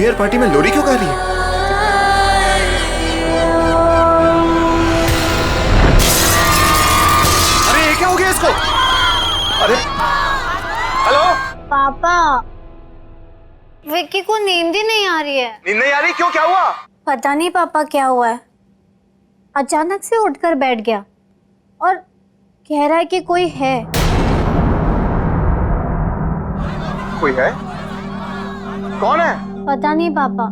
Year party में लोरी क्यों गा रही है? अरे ये क्या हो गया इसको? अरे हेलो पापा, विक्की को नींद ही नहीं आ रही है। नींद नहीं आ रही? क्यों, क्या हुआ? पता नहीं पापा क्या हुआ है, अचानक से उठकर बैठ गया और कह रहा है कि कोई है। कोई है? कौन है? पता नहीं पापा,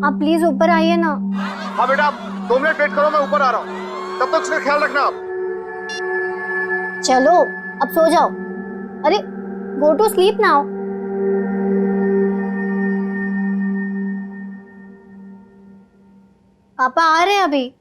आप प्लीज ऊपर आइए ना। हाँ बेटा, 2 मिनट वेट करो, मैं ऊपर आ रहा हूँ। तब तक उसका ख्याल रखना आप। चलो अब सो जाओ। अरे गो टू स्लीप नाउ। पापा आ रहे हैं अभी।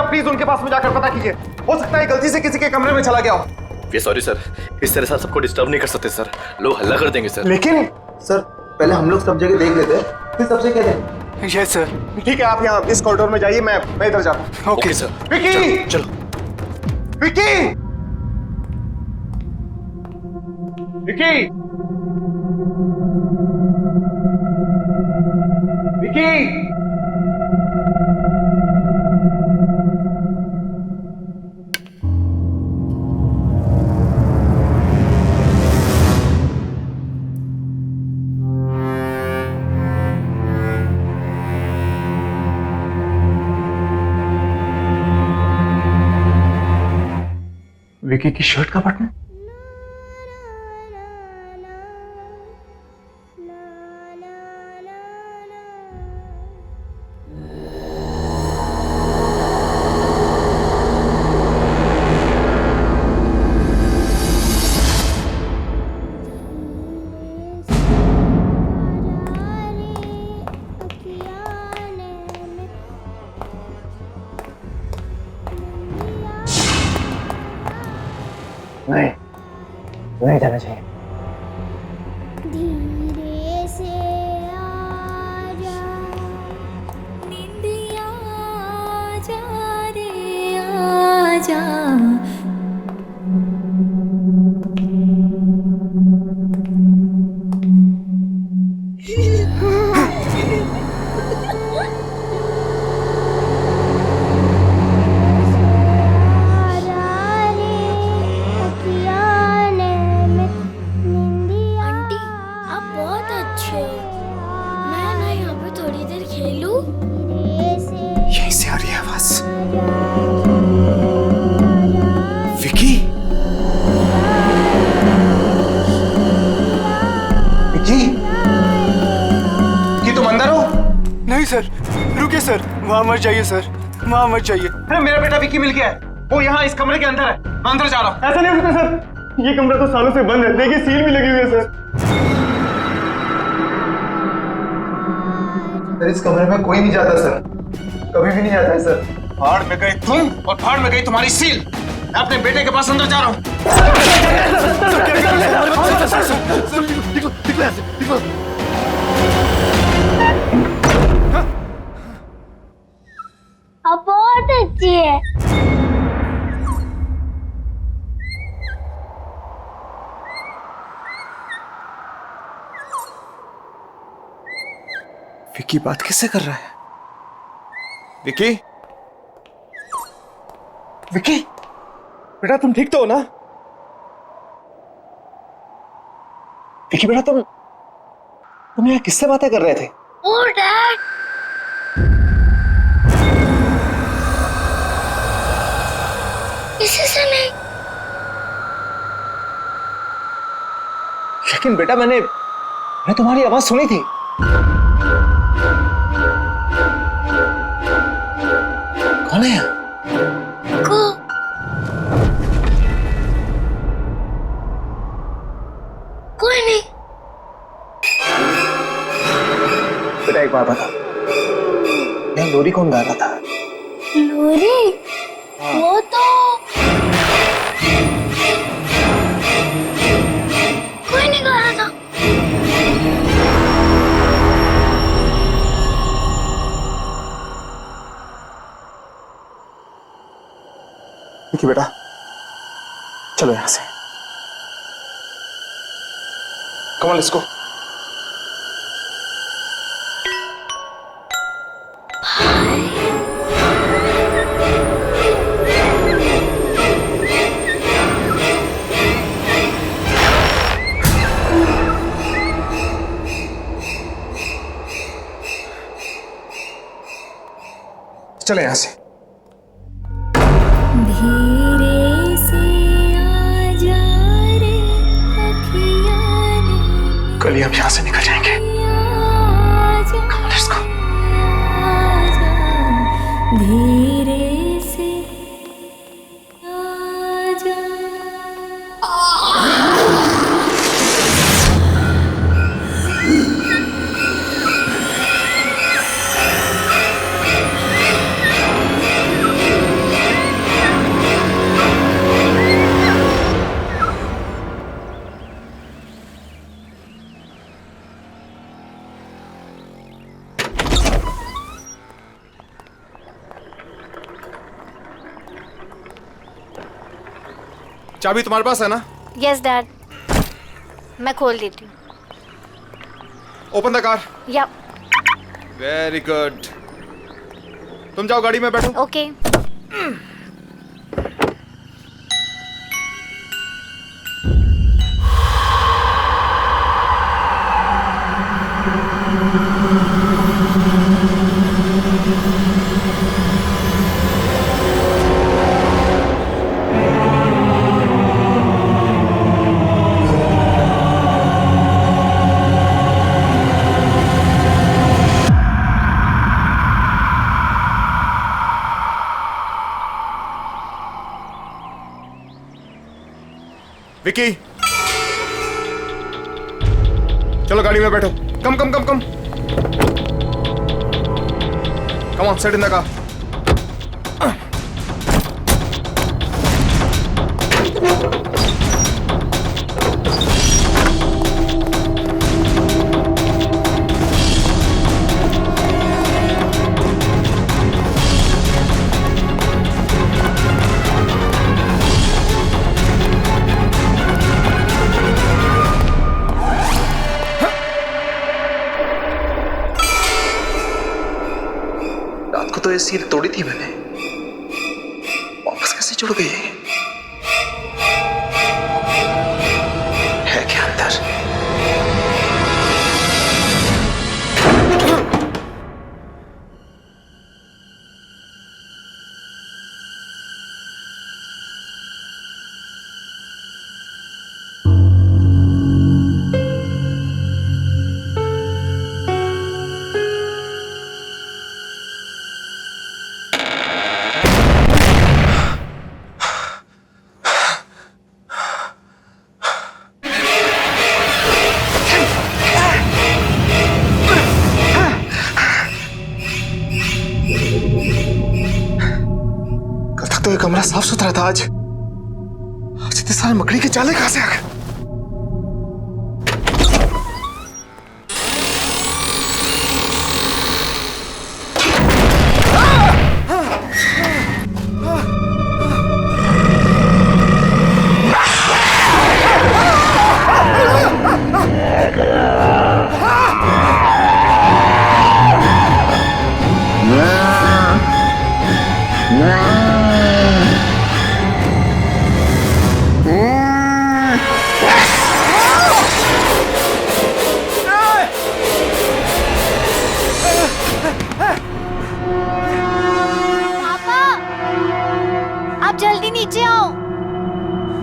प्लीज उनके पास में जाकर पता कीजिए। हो सकता है गलती से किसी के कमरे में चला गया हो। ये सॉरी सर, इस तरह से सबको डिस्टर्ब नहीं कर सकते सर, लोग हल्ला कर देंगे सर। लेकिन सर पहले हम लोग सब जगह देख लेते हैं, फिर सबसे कह दें। Yes sir. ठीक है, आप यहाँ इस कॉरिडोर में जाइए, मैं इधर जाता हूँ। Okay sir. विकी, चलो विकी, विकी, विकी। विकी की शर्ट का बटन। नहीं जाना चाहिए। धीरे से आजा, निंदिया जा रे आजा आंटी आप बहुत अच्छे हो। मैं ना यहाँ पे थोड़ी देर खेलूं? यहीं से आ रही है आवाज। विकी, विकी, विकी तुम अंदर हो? नहीं सर, रुकिए सर, वहाँ मत जाइए सर, वहाँ मत जाइए। अरे मेरा बेटा विकी मिल गया है, वो यहाँ इस कमरे के अंदर है, मैं अंदर जा रहा हूँ। ऐसा नहीं हो सकता सर, ये कमरा तो सालों से बंद है, देखिए सील भी लगी हुई है सर। सर इस कमरे में कोई नहीं जाता सर, कभी भी नहीं आता है सर। भाड़ में गए तुम और भाड़ में गई तुम्हारी सील। मैं अपने बेटे के पास अंदर जा रहा हूँ। आप बहुत अच्छी है। विकी बात किससे कर रहा है? विकी, विकी, बेटा तुम ठीक तो हो ना? विकी बेटा तुम यहाँ किससे बातें कर रहे थे? ओ डैड, किसी से नहीं। लेकिन बेटा मैंने तुम्हारी आवाज सुनी थी। कौन है यहाँ? कोई नहीं। बेटा एक बात बता, यहाँ लोरी कौन गा रहा था? लोरी? वो तो कोई नहीं गा रहा था। विकी बेटा चलो यहाँ से। Come on, let's go. चले यहाँ से। धीरे से आजा रे अखियाँ ने कल ही हम यहाँ से निकल जाएंगे। Let's go. धीरे से आजा। चाबी तुम्हारे पास है ना? यस डैड, मैं खोल देती हूँ। Open the car. या वेरी गुड। तुम जाओ गाड़ी में बैठो। ओके। विकी चलो गाड़ी में बैठो। Come come come come come on, set in the car. हुए सील तोड़ी थी मैंने, वापस कैसे जुड़ गई है क्या अंदर? तो ये कमरा साफ सुथरा था, आज इतने सारे मकड़ी के जाले कहां से आ गए? आप जल्दी नीचे आओ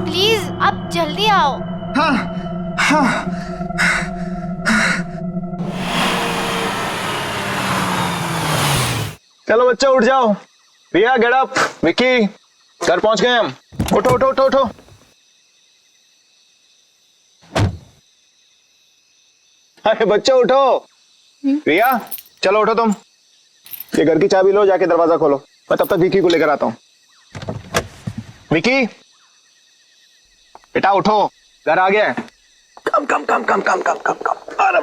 प्लीज, आप जल्दी आओ। हाँ हाँ। चलो बच्चे उठ जाओ। रिया गेट अप। विक्की घर पहुंच गए हम। उठो उठो उठो उठो। अरे बच्चे उठो। रिया चलो उठो तुम। ये घर की चाबी लो, जाके दरवाजा खोलो। मैं तब तक विक्की को लेकर आता हूं। विक्की बेटा उठो, घर आ गया है। कम come come come come come come कम। अरे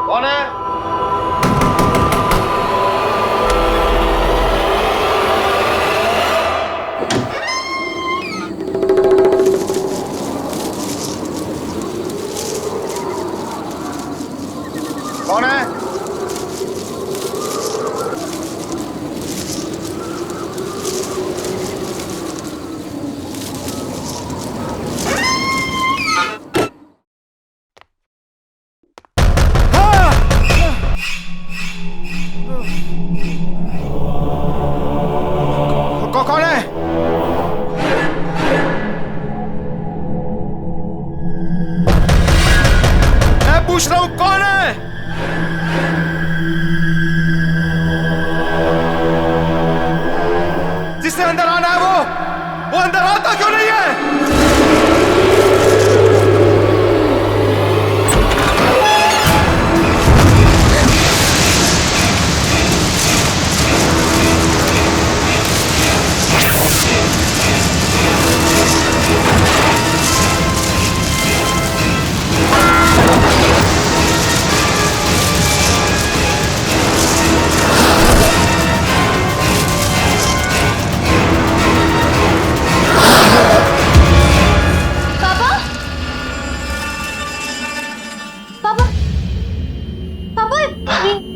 कौन है? कौन है? कौन है? मैं पूछ रहा हूं कौन है? जिससे अंदर आना है वो अंदर आता क्यों नहीं है?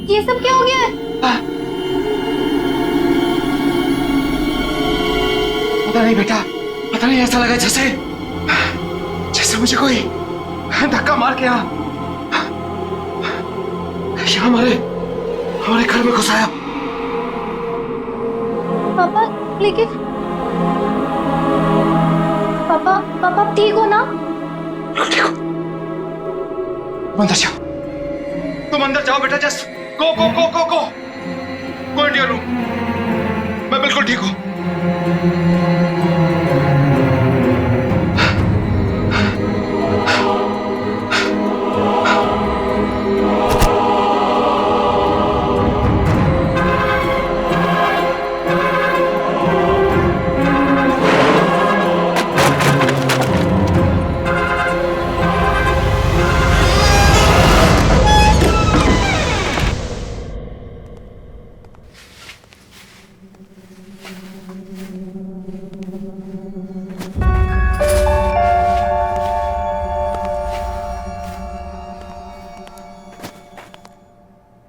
ये सब क्या हो गया है? पता नहीं बेटा, पता नहीं, ऐसा लगा जैसे जैसे मुझे कोई धक्का मार के यहाँ हमारे घर में घुसाया। पापा लेकिन पापा ठीक हो ना? ठीक हो। तुम अंदर जाओ, तुम अंदर जाओ बेटा। Just go go go go go. Go into your room. मैं बिल्कुल ठीक हूं।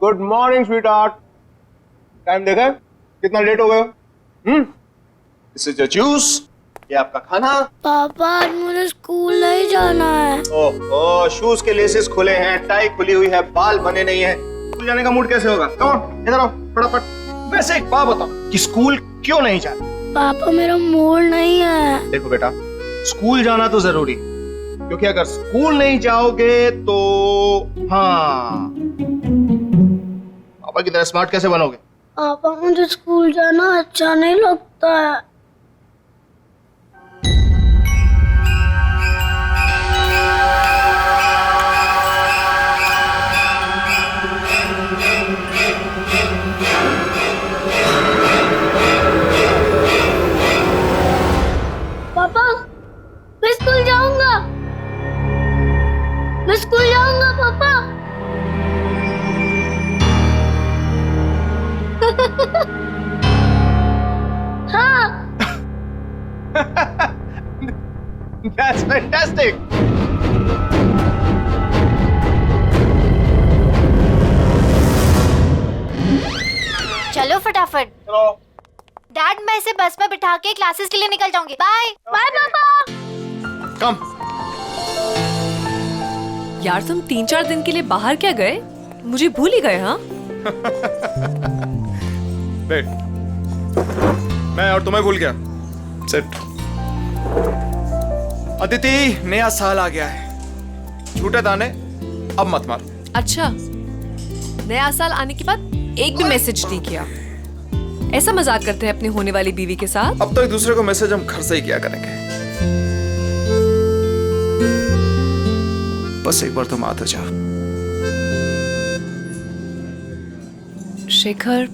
Good morning sweet heart. Time देखा है? कितना लेट हो गए हो? दिस इज योर जूस, ये आपका खाना। पापा आज मुझे स्कूल नहीं जाना है। ओह, शूज के लेसेस खुले हैं, टाई खुली हुई है, बाल बने नहीं है, स्कूल जाने का मूड कैसे होगा? कम ऑन, इधर आओ फटाफट। वैसे एक बात बताओ कि स्कूल क्यों नहीं जाना? पापा मेरा मूड नहीं है। देखो बेटा, स्कूल जाना तो जरूरी, क्योंकि अगर स्कूल नहीं जाओगे तो हाँ, पापा की तरह स्मार्ट कैसे बनोगे? पापा मुझे स्कूल जाना अच्छा नहीं लगता है। पापा मैं स्कूल जाऊंगा, मैं स्कूल जाऊंगा पापा। हाँ। That's fantastic. चलो फटाफट। चलो। डैड मैं इसे बस में बिठा के क्लासेस के लिए निकल जाऊंगी। बाय बाय पापा। कम। यार तुम 3-4 दिन के लिए बाहर क्या गए? मुझे भूल ही गए। हाँ वेट, मैं और तुम्हें भूल गया। सिट। अदिति, नया साल आ गया है, छूटे दाने अब मत मार। अच्छा, नया साल आने के बाद एक भी मैसेज नहीं किया। ऐसा मजाक करते हैं अपनी होने वाली बीवी के साथ? अब तो एक दूसरे को मैसेज हम घर से ही किया करेंगे। बस एक बार तुम आ तो जाओ। शेखर,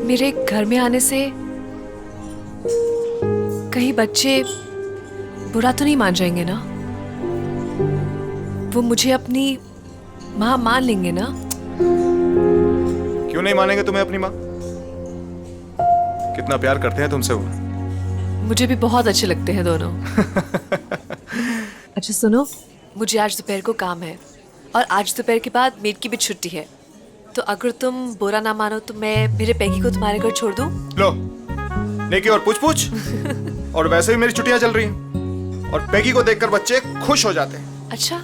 मेरे घर में आने से कहीं बच्चे बुरा तो नहीं मान जाएंगे ना? वो मुझे अपनी माँ मान लेंगे ना? क्यों नहीं मानेंगे तुम्हें अपनी माँ? कितना प्यार करते हैं तुमसे वो। मुझे भी बहुत अच्छे लगते हैं दोनों। अच्छा सुनो, मुझे आज दोपहर को काम है और आज दोपहर के बाद मेड की भी छुट्टी है, तो अगर तुम बुरा ना मानो तो मैं मेरे पैगी को तुम्हारे घर छोड़ दूं? लो, नेकी और पूछ और वैसे भी मेरी छुट्टियां चल रही हैं और पैगी को देखकर बच्चे खुश हो जाते हैं। अच्छा,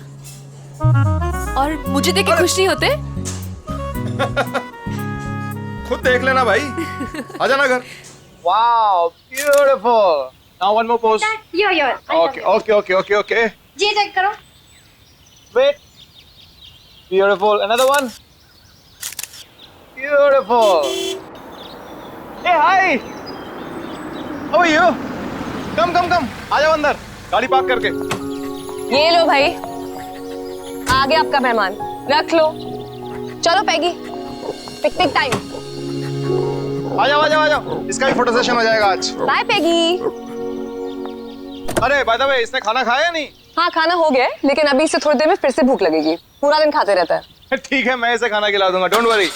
और मुझे देख के खुश नहीं होते? खुद देख लेना भाई। आ जाना घर। Wow, beautiful. Now one more pose. Okay. जी चेक करो। Wait. Beautiful, another one. Beautiful. Hey hi, how are you? Come आ जाओ अंदर, गाड़ी पार्क करके। ये लो भाई, आ गया आपका मेहमान, रख लो। चलो पैगी, पिकनिक टाइम। आ जाओ, इसका भी फोटो सेशन हो जाएगा आज। बाय पैगी। अरे बाय द वे, इसने खाना खाया या नहीं? हाँ खाना हो गया है, लेकिन अभी इसे थोड़ी देर में फिर से भूख लगेगी, पूरा दिन खाते रहता है। ठीक है, मैं इसे खाना खिला दूंगा, डोंट वरी।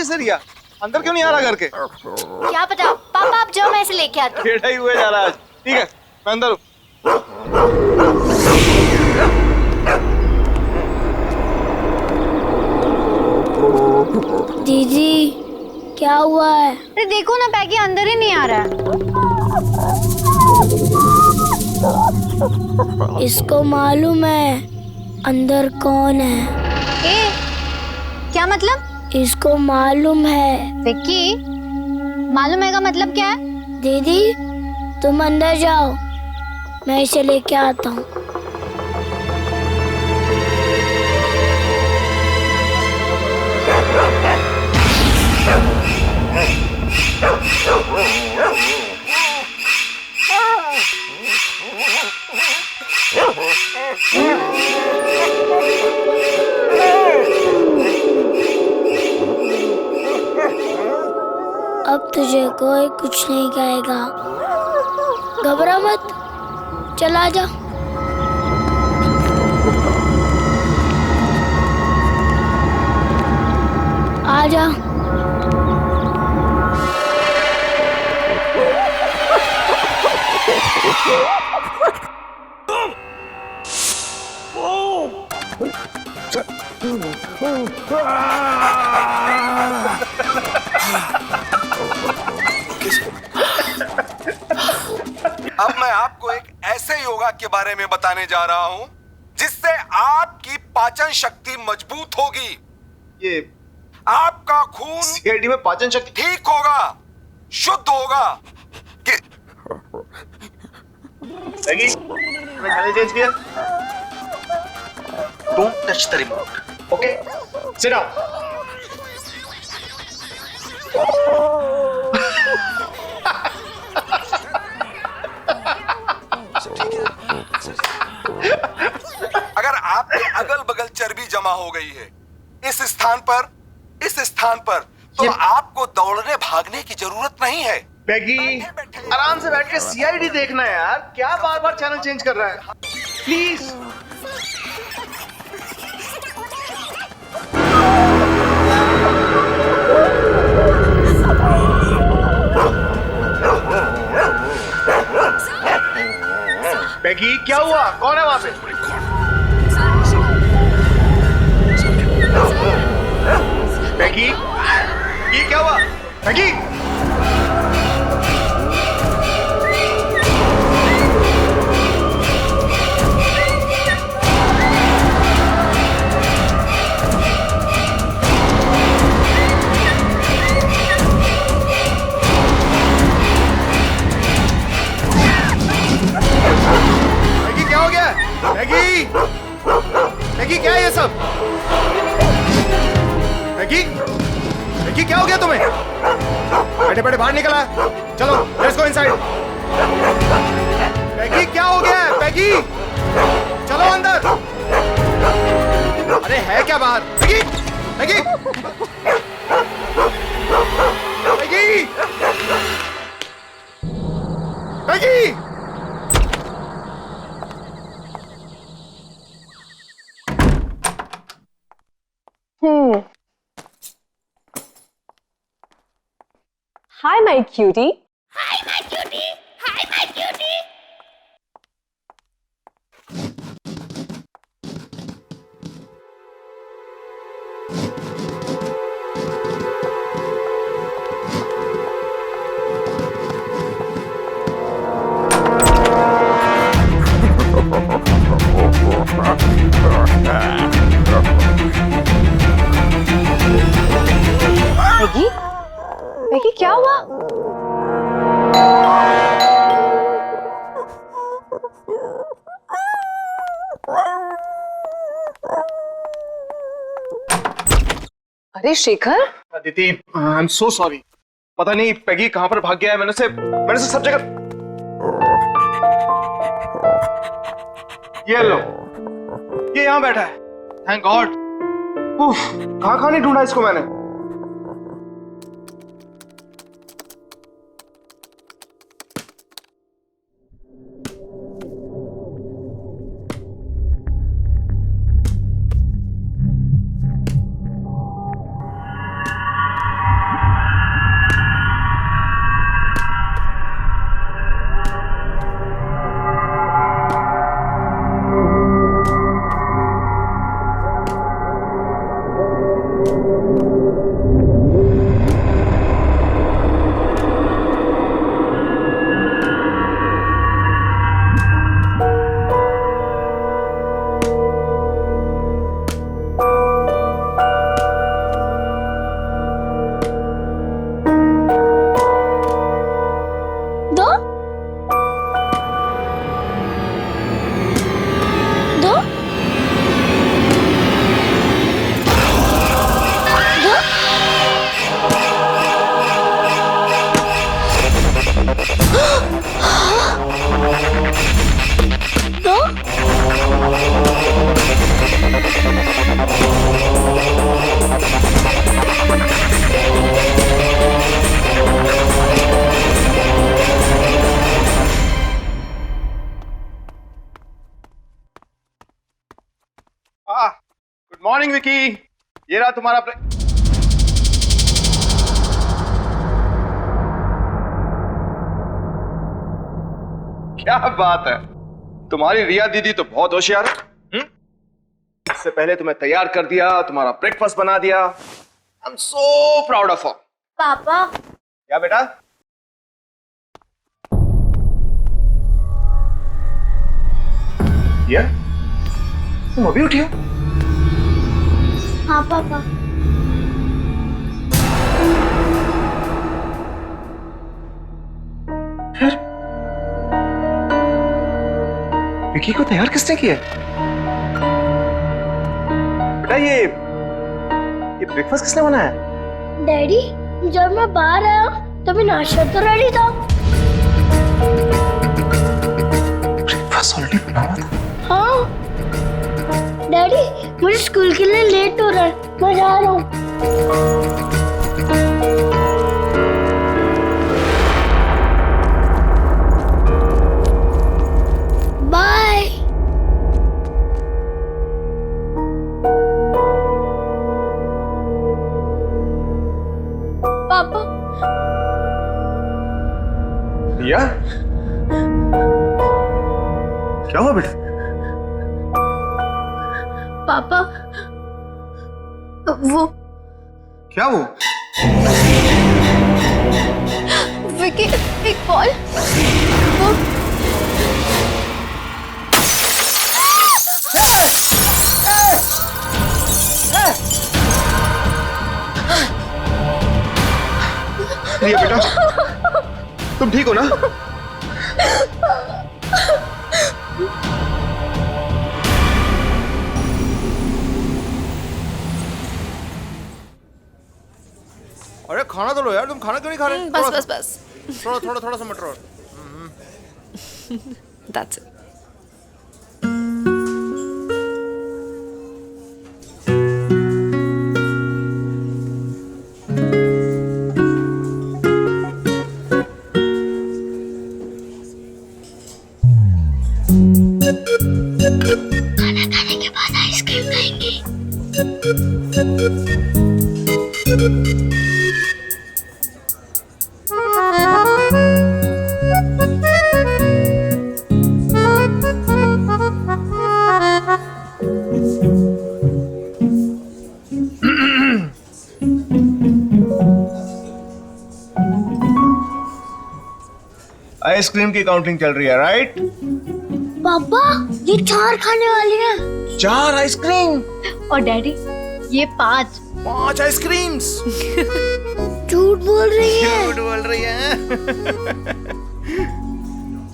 रिया, अंदर क्यों नहीं आ रहा घर के? क्या पता, पापा आप जाओ, मैं इसे लेके आती हूँ। टेढ़ा ही हुए जा रहा है आज। ठीक है, मैं अंदर हूँ। दीदी क्या हुआ है? अरे देखो ना, पैगी अंदर ही नहीं आ रहा है। इसको मालूम है अंदर कौन है? ए, क्या मतलब? इसको मालूम है। विक्की, मालूम है का मतलब क्या है? दीदी तुम अंदर जाओ, मैं इसे लेके आता हूँ। अब तुझे कोई कुछ नहीं कहेगा, घबरा मत, चला जा। आ जा। अब मैं आपको एक ऐसे योगा के बारे में बताने जा रहा हूं जिससे आपकी पाचन शक्ति मजबूत होगी। ये आपका खून सीआईडी में पाचन शक्ति ठीक होगा, शुद्ध होगा। पैगी, मैं चैनल चेंज किया। Don't touch the remote. Okay, sit down. अगर आपके अगल बगल चर्बी जमा हो गई है इस स्थान पर, तो आपको दौड़ने भागने की जरूरत नहीं है। पैगी, आराम से बैठ के सीआईडी देखना है यार, क्या बार बार चैनल चेंज कर रहा है? प्लीज। पैगी, क्या हुआ? कौन है वहां पे? पैगी, ये क्या हुआ? पैगी, क्या हो गया? मैगी, मैगी क्या है ये सब? मैगी, मैगी क्या हो गया तुम्हें? बैठे बैठे बाहर निकला, चलो लेट्स गो इनसाइड। मैगी क्या हो गया है? मैगी चलो अंदर। अरे है क्या बाहर? Maggi, Maggi, Maggi, Maggi. Hi, my cutie. Maggi, Maggi क्या हुआ? अरे Shekhar, Aditi, I am so sorry. पता नहीं पैगी कहां पर भाग गया है। मैंने उसे सब जगह। ये लो, ये यहां बैठा है। Thank God. कहां नहीं ढूंढा इसको मैंने। मॉर्निंग विकी, ये रहा तुम्हारा क्या बात है, तुम्हारी रिया दीदी तो बहुत होशियार है। इससे पहले तुम्हें तैयार कर दिया, तुम्हारा ब्रेकफास्ट बना दिया। I am so proud of her. पापा, क्या बेटा? ये तुम अभी उठी हो? हाँ पापा। विकी को तैयार किसने किया? बेटा ये ब्रेकफास्ट किसने बनाया? डैडी, जब मैं बाहर आया तभी नाश्ता तो रेडी था। ब्रेकफास्ट ऑलरेडी बना हुआ था। हाँ डैडी, मुझे स्कूल के लिए लेट हो रहा है, मैं जा रहा हूँ। बाय। पापा। रिया, क्या हुआ बेटा? पापा, वो क्या वो? विकी, एक बॉल, वो रिया बेटा, तुम ठीक हो ना? अरे खाना तो लो यार, तुम खाना क्यों नहीं खा रहे? बस बस बस। थोड़ा सा मटर और। That's it. खाना खाने के बाद आइसक्रीम खाएंगे। आइसक्रीम की काउंटिंग चल रही है, राइट? पापा, ये 4 खाने वाली हैं। 4 आइसक्रीम और डैडी ये 5। 5 आइसक्रीम्स। झूठ बोल रही है। झूठ बोल रही है।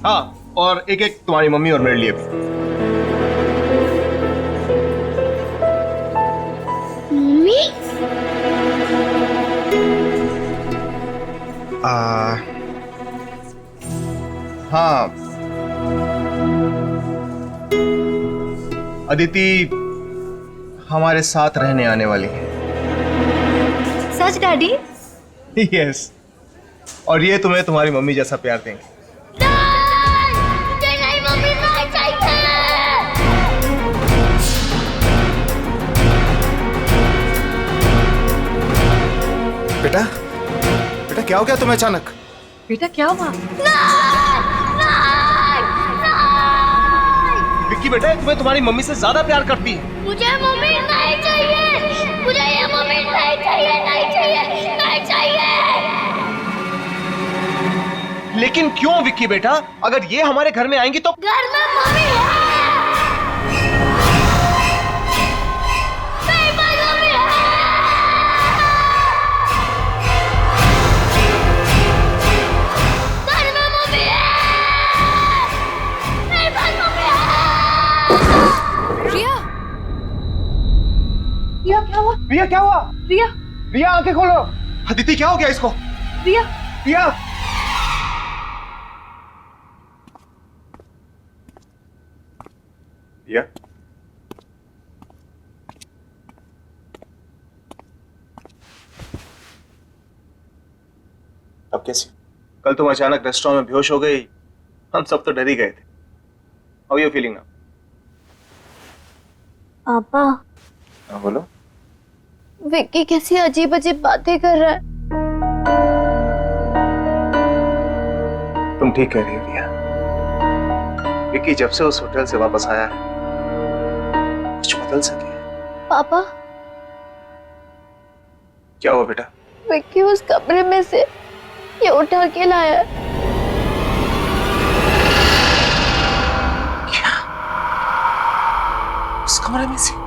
हाँ, और एक एक तुम्हारी मम्मी और मेरे लिए भी। मम्मी? हाँ, अदिति हमारे साथ रहने आने वाली है। सच डैडी? यस, और ये तुम्हें तुम्हारी मम्मी जैसा प्यार देंगे। मुझे नहीं मम्मी, नहीं चाहिए। बेटा, बेटा क्या हो गया तुम्हें अचानक? बेटा क्या हुआ? विक्की बेटा, तुम्हें तुम्हारी मम्मी से ज्यादा प्यार करती है। मुझे मम्मी नहीं चाहिए, मुझे ये मम्मी नहीं चाहिए, नहीं चाहिए, नहीं चाहिए। लेकिन क्यों विक्की बेटा? अगर ये हमारे घर में आएंगी तो घर में मम्मी है। मेरे पास मम्मी है। घर में मम्मी है। मेरे पास मम्मी है। रिया, रिया क्या हुआ? रिया क्या हुआ? रिया, रिया आंखें खोलो। अदिति क्या हो गया इसको? रिया, रिया, रिया, अब कैसी? कल तुम अचानक रेस्टोरेंट में बेहोश हो गई, हम सब तो डर ही गए थे। How are you feeling now? पापा हाँ, बोलो। विक्की कैसी अजीब अजीब बातें कर रहा है। तुम ठीक कह रही हो रिया। विक्की जब से उस होटल से वापस आया है कुछ बदल सके। पापा, क्या हुआ बेटा? विक्की उस कमरे में से ये उठा के लाया है। क्या? उस कमरे में से?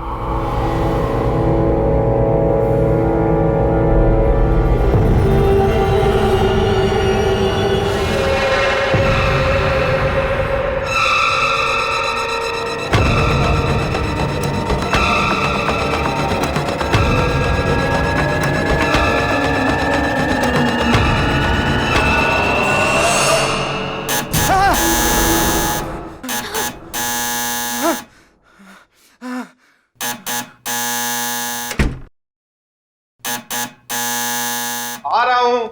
आ रहा हूं।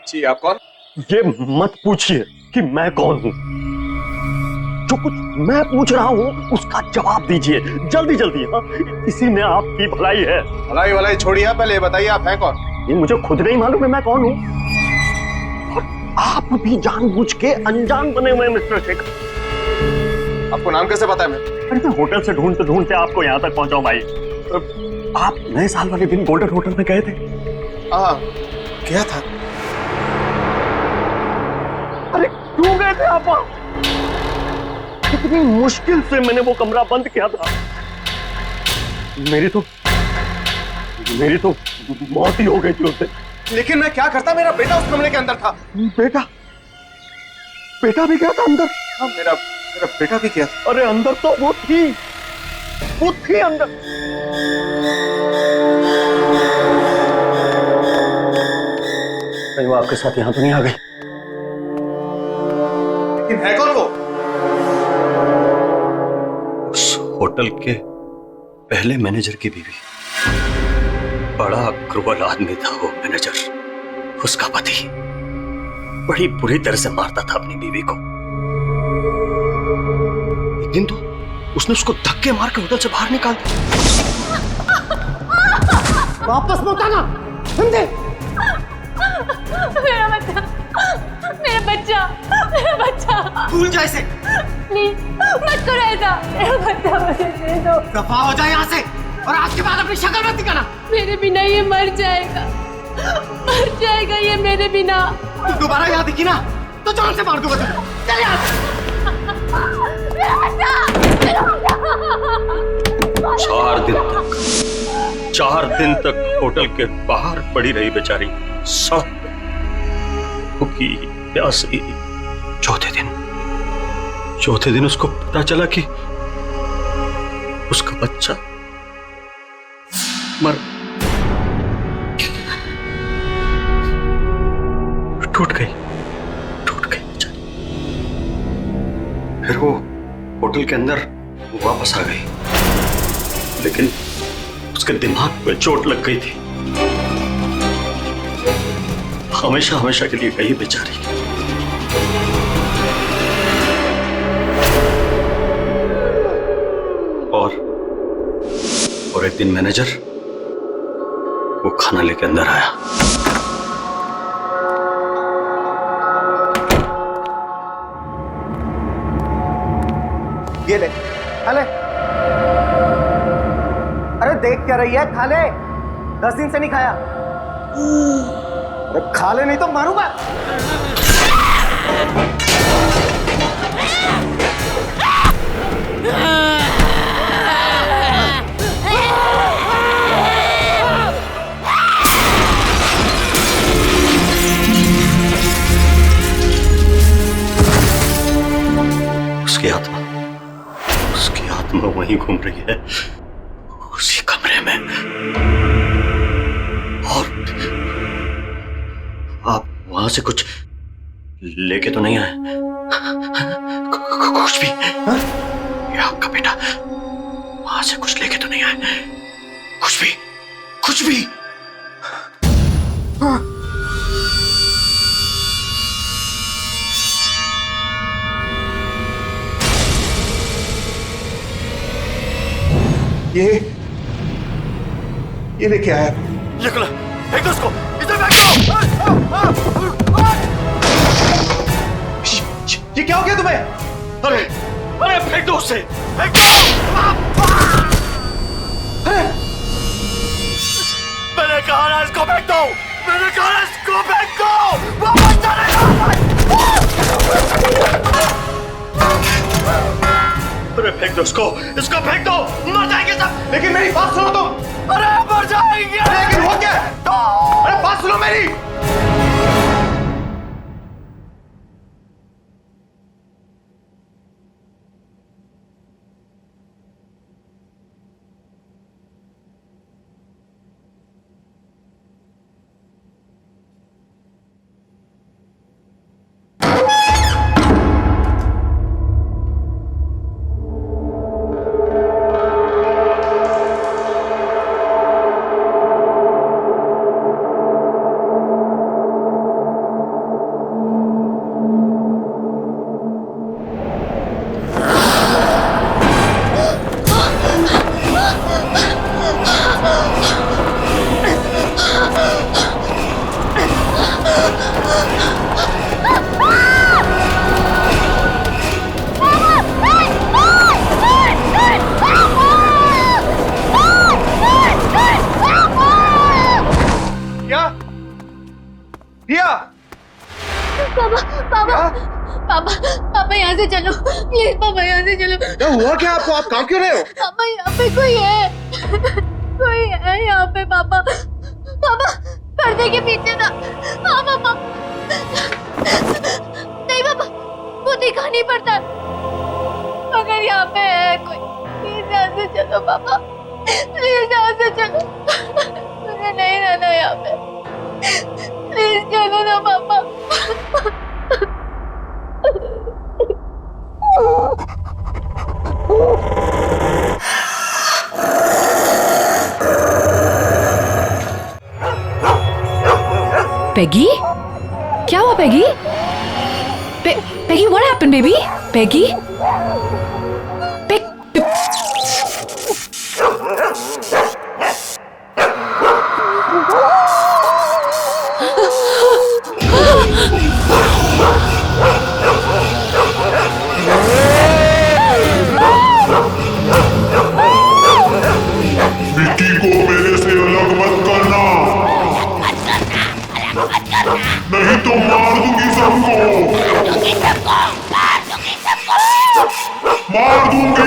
जी, आप कौन? ये मत पूछिए कि मैं कौन हूं। जो कुछ मैं पूछ रहा हूं उसका जवाब दीजिए जल्दी जल्दी। हाँ, इसी में आपकी भलाई है। भलाई भलाई छोड़िए, पहले ये बताइए आप हैं कौन? ये मुझे खुद नहीं मालूम है मैं कौन हूं। और आप भी जानबूझ के अनजान बने हुए हैं मिस्टर शेखर। आपको नाम कैसे पता है? अरे मैं होटल से ढूंढते ढूंढते आपको यहाँ तक पहुंचा हूं भाई। आप नए साल वाले दिन गोल्डन होटल में गए थे? हाँ, क्या था? अरे क्यों गए थे आप? कितनी मुश्किल से मैंने वो कमरा बंद किया था। मेरी तो मौत ही हो गई थी उस दिन। लेकिन मैं क्या करता? मेरा बेटा उस कमरे के अंदर था। बेटा भी गया था अंदर? हाँ, मेरा बेटा भी गया था। अरे अंदर तो वो थी अंदर। कहीं वो आपके साथ यहां तो नहीं आ गई? लेकिन है कौन वो? उस होटल के पहले मैनेजर की बीवी। बड़ा क्रूर आदमी था वो मैनेजर। उसका पति बड़ी बुरी तरह से मारता था अपनी बीवी को। एक दिन तो उसने उसको धक्के मार के होटल से बाहर निकाल दिया। वापस मत आना, समझे? मेरा बच्चा भूल जाए इसे। प्लीज मत करो ऐसा। मेरा बच्चा मुझे दे दो। दफा हो जाए यहाँ से और आज के बाद अपनी शक्ल मत दिखाना। मेरे बिना ये मर जाएगा ये मेरे बिना। तू दोबारा यहाँ दिखी ना तो जान से मार दूंगा तुझे। चल यहाँ से। 4 दिन तक होटल के बाहर पड़ी रही बेचारी, सब भूखी प्यासी। चौथे दिन उसको पता चला कि उसका बच्चा मर टूट गई बेचारी। फिर वो होटल के अंदर वापस आ गई, लेकिन उसके दिमाग पे चोट लग गई थी। हमेशा के लिए गई बेचारी। और एक दिन मैनेजर वो खाना लेके अंदर आया। ये ले, खा ले। अरे देख क्या रही है, खा ले। 10 दिन से नहीं खाया। अरे खा ले नहीं तो मारूंगा। उसकी आत्मा वहीं घूम रही है, उसी कमरे में। और आप वहां से कुछ लेके तो नहीं आए? कुछ भी? ये आपका बेटा वहां से कुछ लेके तो नहीं आए? कुछ भी? ये लेके आया। ये खुला, फेंक दो उसको, इधर फेंक दो। ये क्या हो गया तुम्हें? अरे अरे फेंक दो उसे, फेंक दो। अरे मैंने कहा ना इसको फेंक दो, मैंने कहा ना इसको फेंक दो। वापस चलेगा। अरे फेंक दो इसको फेंक दो, मर जाएंगे सब। लेकिन मेरी बात सुनो तुम। अरे मर जाएंगे। लेकिन हो क्या? अरे बात सुनो मेरी। पापा यहाँ से चलो प्लीज, पापा यहाँ से चलो। क्या हुआ क्या आपको? आप काम क्यों रहे हो? पापा यहाँ पे कोई है, कोई है यहाँ पे। पापा पर्दे के पीछे था। हाँ पापा। नहीं पापा, वो दिखा नहीं पड़ता। अगर यहाँ पे है कोई, प्लीज यहाँ से चलो पापा, प्लीज यहाँ से चलो। मुझे नहीं रहना यहाँ पे, प्लीज चलो ना पापा। पेगी, क्या हुआ Peggy? Peggy, what happened baby? Peggy? Vicky को मेरे से अलग मत करना, नहीं तो मार दूंगी सबको, मार दूंगी।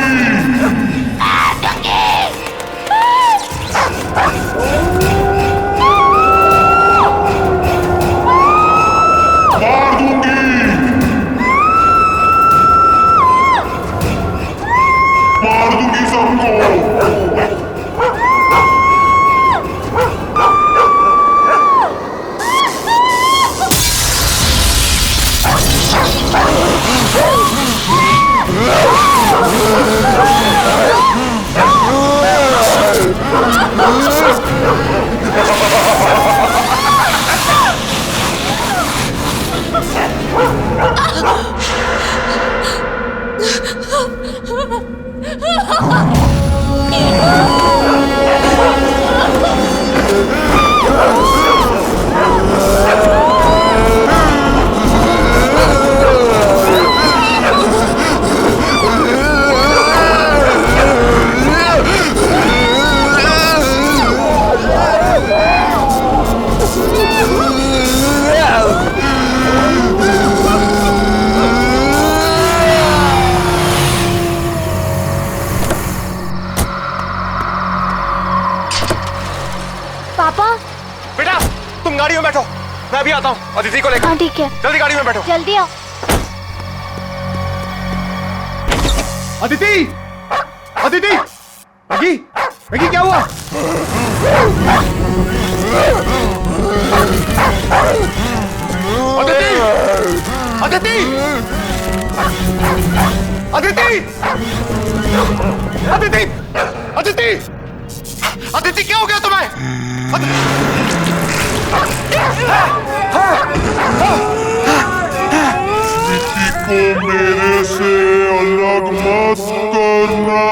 बेटा तुम गाड़ी में बैठो, मैं अभी आता हूँ अदिति को लेकर। हाँ ठीक है, जल्दी गाड़ी में बैठो। जल्दी आओ। अदिति, अदिति, मैगी, मैगी क्या हुआ? अदिति, अदिति, अदिति, अदिति, अदिति, अदिति क्या हो गया तुम्हें? विक्की को मेरे से अलग मत करना।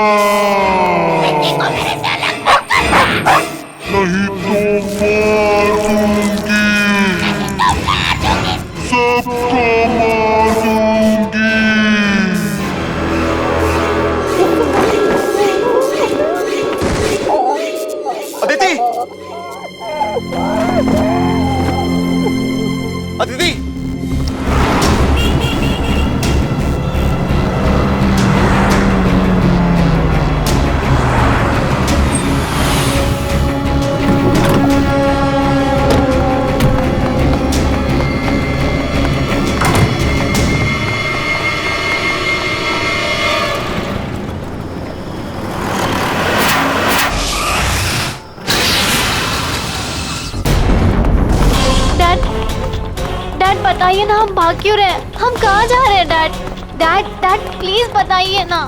डैड बताइए ना, हम भाग क्यों रहे हैं? हम कहाँ जा रहे हैं डैड? डैड डैड प्लीज बताइए ना।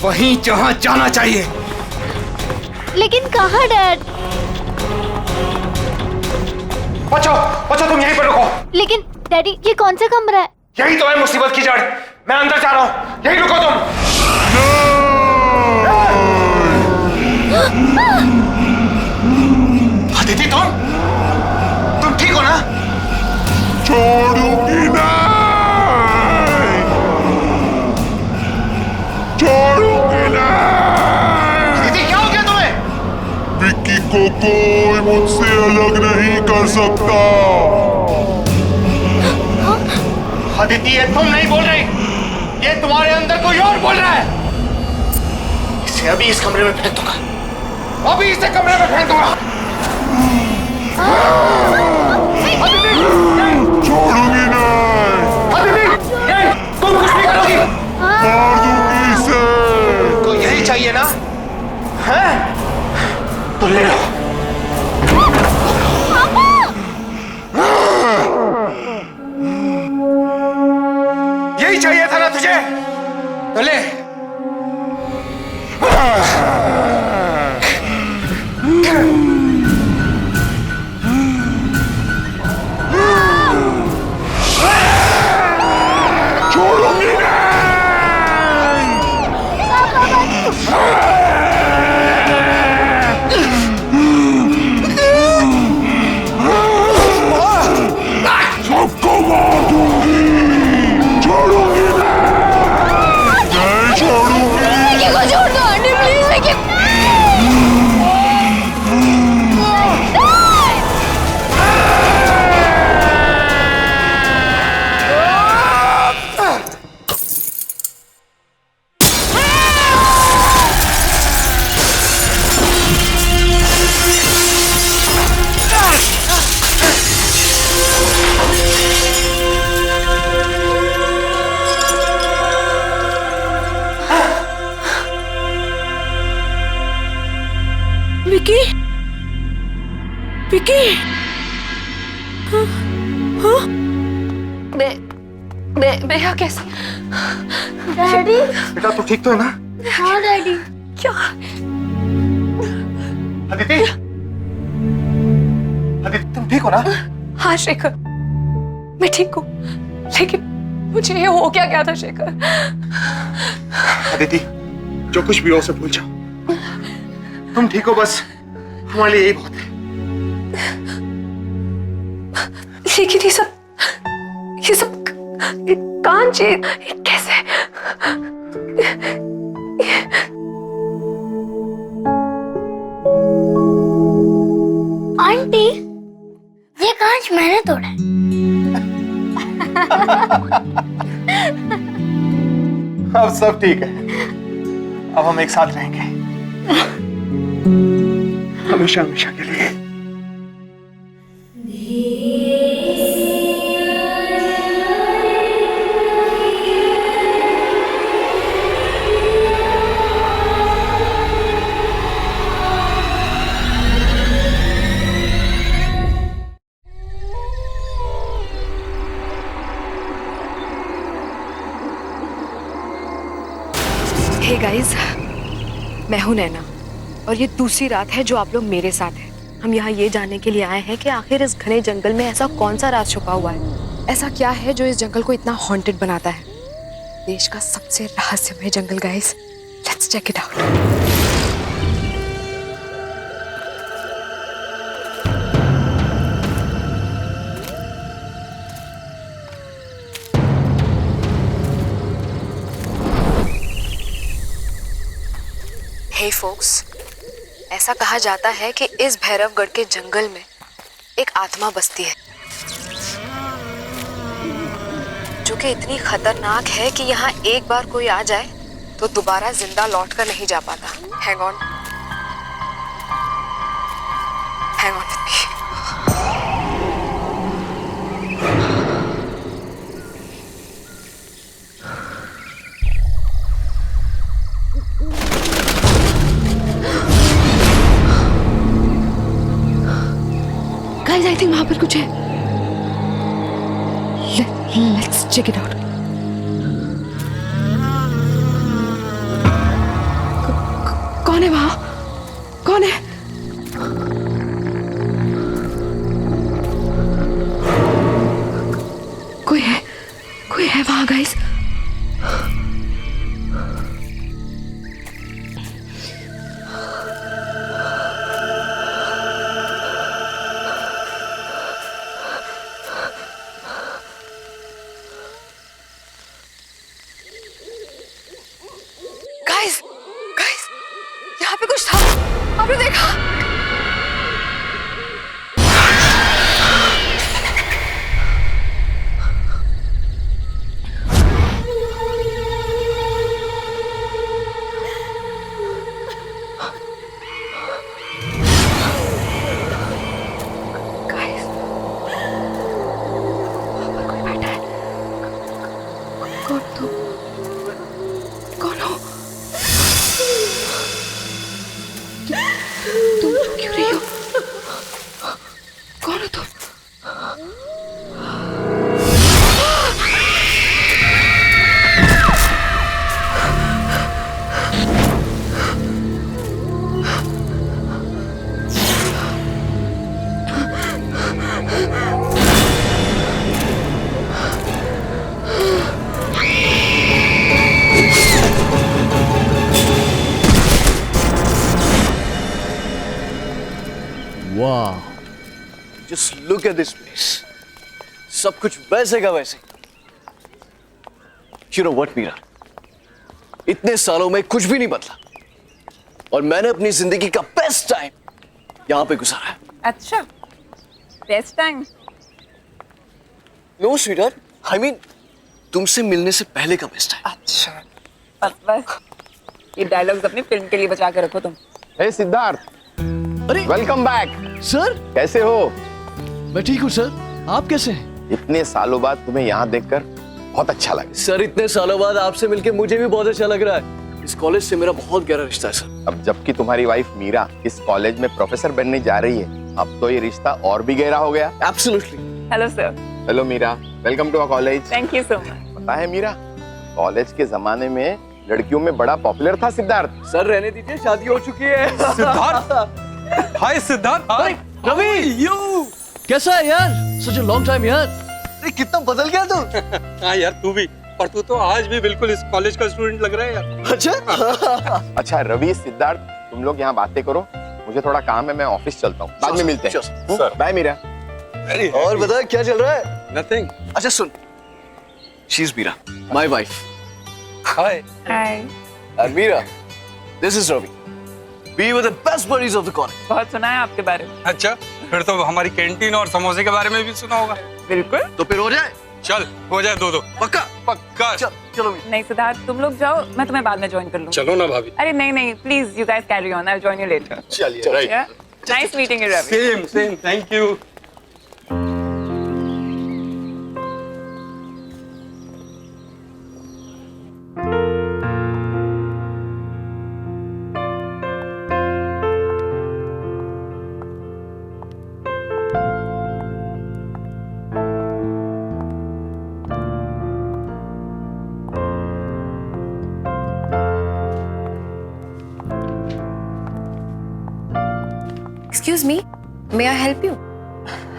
वहीं जहां जाना चाहिए। लेकिन कहाँ डैड? बचो बचो, तुम यहीं पर रुको। लेकिन डैडी ये कौन सा कमरा है? यही तो है मुसीबत की जड़। मैं अंदर जा रहा हूँ, यहीं रुको तुम। अदिति, तुम ठीक हो ना? छोड़ूंगी नहीं, छोड़ूंगी नहीं। अदिति, क्या हो गया तुम्हें? विक्की को कोई मुझसे अलग नहीं कर सकता। अदिति, ये तुम नहीं बोल रही, ये तुम्हारे अंदर कोई और बोल रहा है। इसे अभी इस कमरे में फेंक दूंगा, अभी इसे कमरे में फेंक दूंगा। छोड़ूंगी नहीं, तुम कुछ नहीं करोगी, मार दूंगी इसे। तो यही चाहिए ना? हैं? तो ले लो। यही चाहिए था ना तुझे? तो ले। छोड़ूंगी नहीं। सबको मार दूंगी, छोड़ूंगी नहीं, छोड़ूंगी। विक्की को छोड़ दो आंटी, प्लीज विक्की। विकी, विकी, मैं कैसे? डैडी। बेटा तू ठीक तो है ना? हाँ डैडी। क्या? अदिति, अदिति तुम ठीक हो ना? हाँ शेखर, मैं ठीक हूँ, लेकिन मुझे ये हो क्या गया था शेखर? अदिति, जो कुछ भी हो उसे भूल जाओ। तुम ठीक हो, बस हमारे लिए यही बहुत है। लेकिन ये सब कांच, कैसे? आंटी ये कांच मैंने तोड़ा है। अब सब ठीक है, अब हम एक साथ रहेंगे हमेशा हमेशा के लिए। हे गाइस, मैं हूं नैना और ये दूसरी रात है जो आप लोग मेरे साथ हैं। हम यहाँ ये जानने के लिए आए हैं कि आखिर इस घने जंगल में ऐसा कौन सा राज छुपा हुआ है, ऐसा क्या है जो इस जंगल को इतना हॉन्टेड बनाता है। देश का सबसे रहस्यमय जंगल guys, let's check it out. Hey folks, ऐसा कहा जाता है कि इस भैरवगढ़ के जंगल में एक आत्मा बसती है जो कि इतनी खतरनाक है कि यहाँ एक बार कोई आ जाए तो दोबारा जिंदा लौट कर नहीं जा पाता। Hang on with me. Guys, I think वहां पर कुछ है। Let's check it out. कौन है वहां? कौन है? कोई है वहां गाइस. गाइस, यहाँ पे कुछ था. आपने देखा? कौन हो? तुम क्यों रही हो? कौन हो तुम? वाह, just look at this place. सब कुछ वैसे का वैसे. यू नो व्हाट मीरा, इतने सालों में कुछ भी नहीं बदला और मैंने अपनी जिंदगी का बेस्ट टाइम यहां पे गुजारा है. अच्छा, best time? No sweetheart, I mean तुमसे मिलने से पहले का बेस्ट टाइम. अच्छा, बस ये डायलॉग्स अपनी फिल्म के लिए बचा के रखो तुम. हे सिद्धार्थ, अरे वेलकम बैक. सर, कैसे हो? मैं ठीक हूँ सर, आप कैसे हैं? इतने सालों बाद तुम्हें यहाँ देखकर बहुत अच्छा लगा. सर, इतने सालों बाद आपसे मिलके मुझे भी बहुत अच्छा लग रहा है. इस कॉलेज से मेरा बहुत गहरा रिश्ता है सर. अब जबकि तुम्हारी वाइफ मीरा इस कॉलेज में प्रोफेसर बनने जा रही है, अब तो ये रिश्ता और भी गहरा हो गया. Absolutely. Hello sir. Hello Meera, welcome to our college. Thank you so much. पता है मीरा, कॉलेज के जमाने में लड़कियों में बड़ा पॉपुलर था सिद्धार्थ. सर रहने दीजिए, शादी हो चुकी है. सिद्धार्थ, हाय सिद्धार्थ. रवि, यू कैसा है यार? सच अ लॉन्ग टाइम यार. अरे कितना बदल गया तू. हाँ यार, तू भी. पर तू तो आज भी बिल्कुल इस कॉलेज का स्टूडेंट लग रहा है यार. अच्छा. अच्छा रवि, सिद्धार्थ, तुम लोग यहाँ बातें करो, मुझे थोड़ा काम है, मैं ऑफिस चलता हूँ. बाद में मिलते हैं. बाय मीरा. और बता क्या चल रहा है? नथिंग. अच्छा सुन, she is Meera, my wife. Hi. Hi. And Meera, this is Ravi. We were the best buddies of the college. बहुत सुना है आपके बारे में. अच्छा, फिर तो हमारी कैंटीन और समोसे के बारे में भी सुना होगा. बिल्कुल. तो फिर हो जाए. चल, हो जाए दो. पक्का. पक्का. चलो. नहीं सिद्धार्थ, तुम लोग जाओ, मैं तुम्हें बाद में ज्वाइन कर लूंगी. चलो ना भाभी. अरे नहीं, please you guys carry on, I will join you later. चलिए. Right. Nice meeting you Ravi. Same, thank you. Excuse me, may I help you?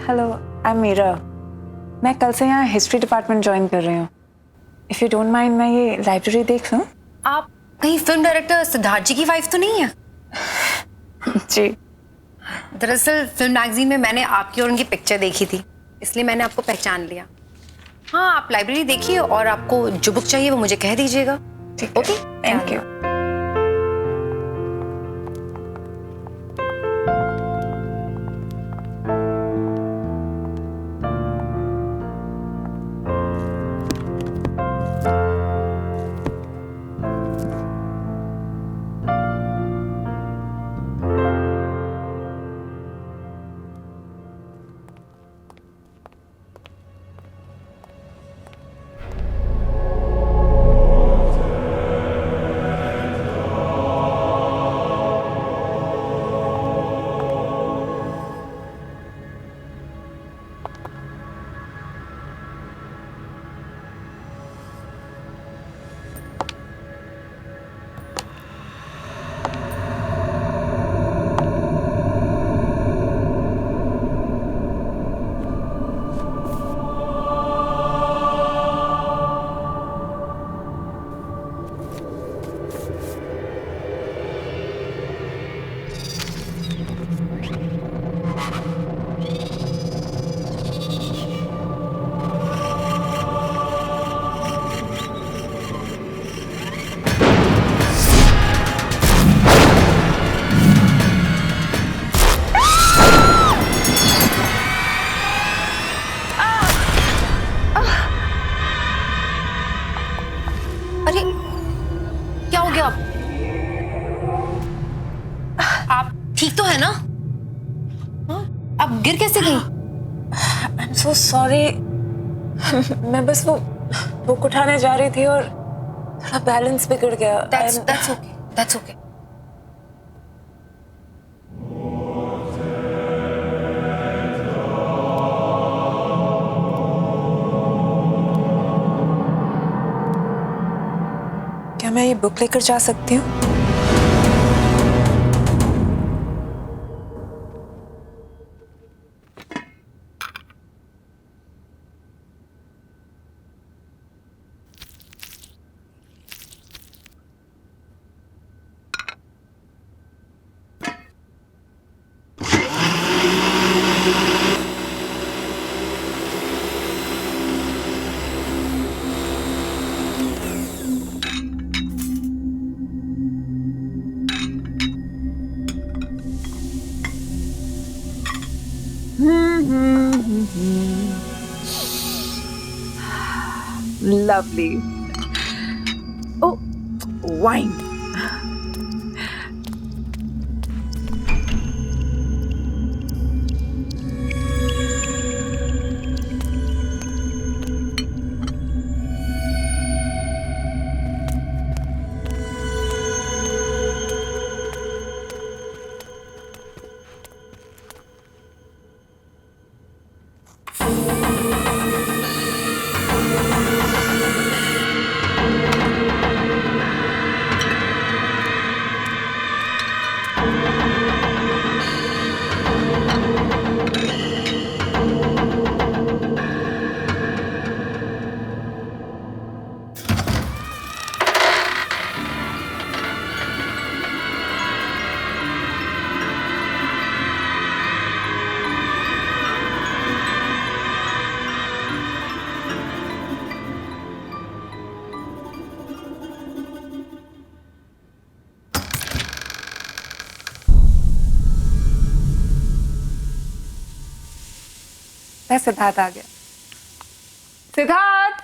Hello, I am Meera. मैं कल से यहाँ हिस्ट्री डिपार्टमेंट ज्वाइन कर रही हूँ. इफ यू डोंट माइंड, मैं ये लाइब्रेरी देख लूँ? आप कहीं फिल्म डायरेक्टर सिद्धार्थ जी की वाइफ तो नहीं है? जी. दरअसल फिल्म मैगजीन में मैंने आपकी और उनकी पिक्चर देखी थी, इसलिए मैंने आपको पहचान लिया. हाँ, आप लाइब्रेरी देखिए और आपको जो बुक चाहिए वो मुझे कह दीजिएगा. Okay, thank you. गिर कैसे गई? I am so sorry. मैं बस वो बुक उठाने जा रही थी और थोड़ा बैलेंस बिगड़ गया। That's okay. That's okay. क्या मैं ये बुक लेकर जा सकती हूँ? Lovely. Oh, wine. सिद्धार्थ आ गया। सिद्धार्थ,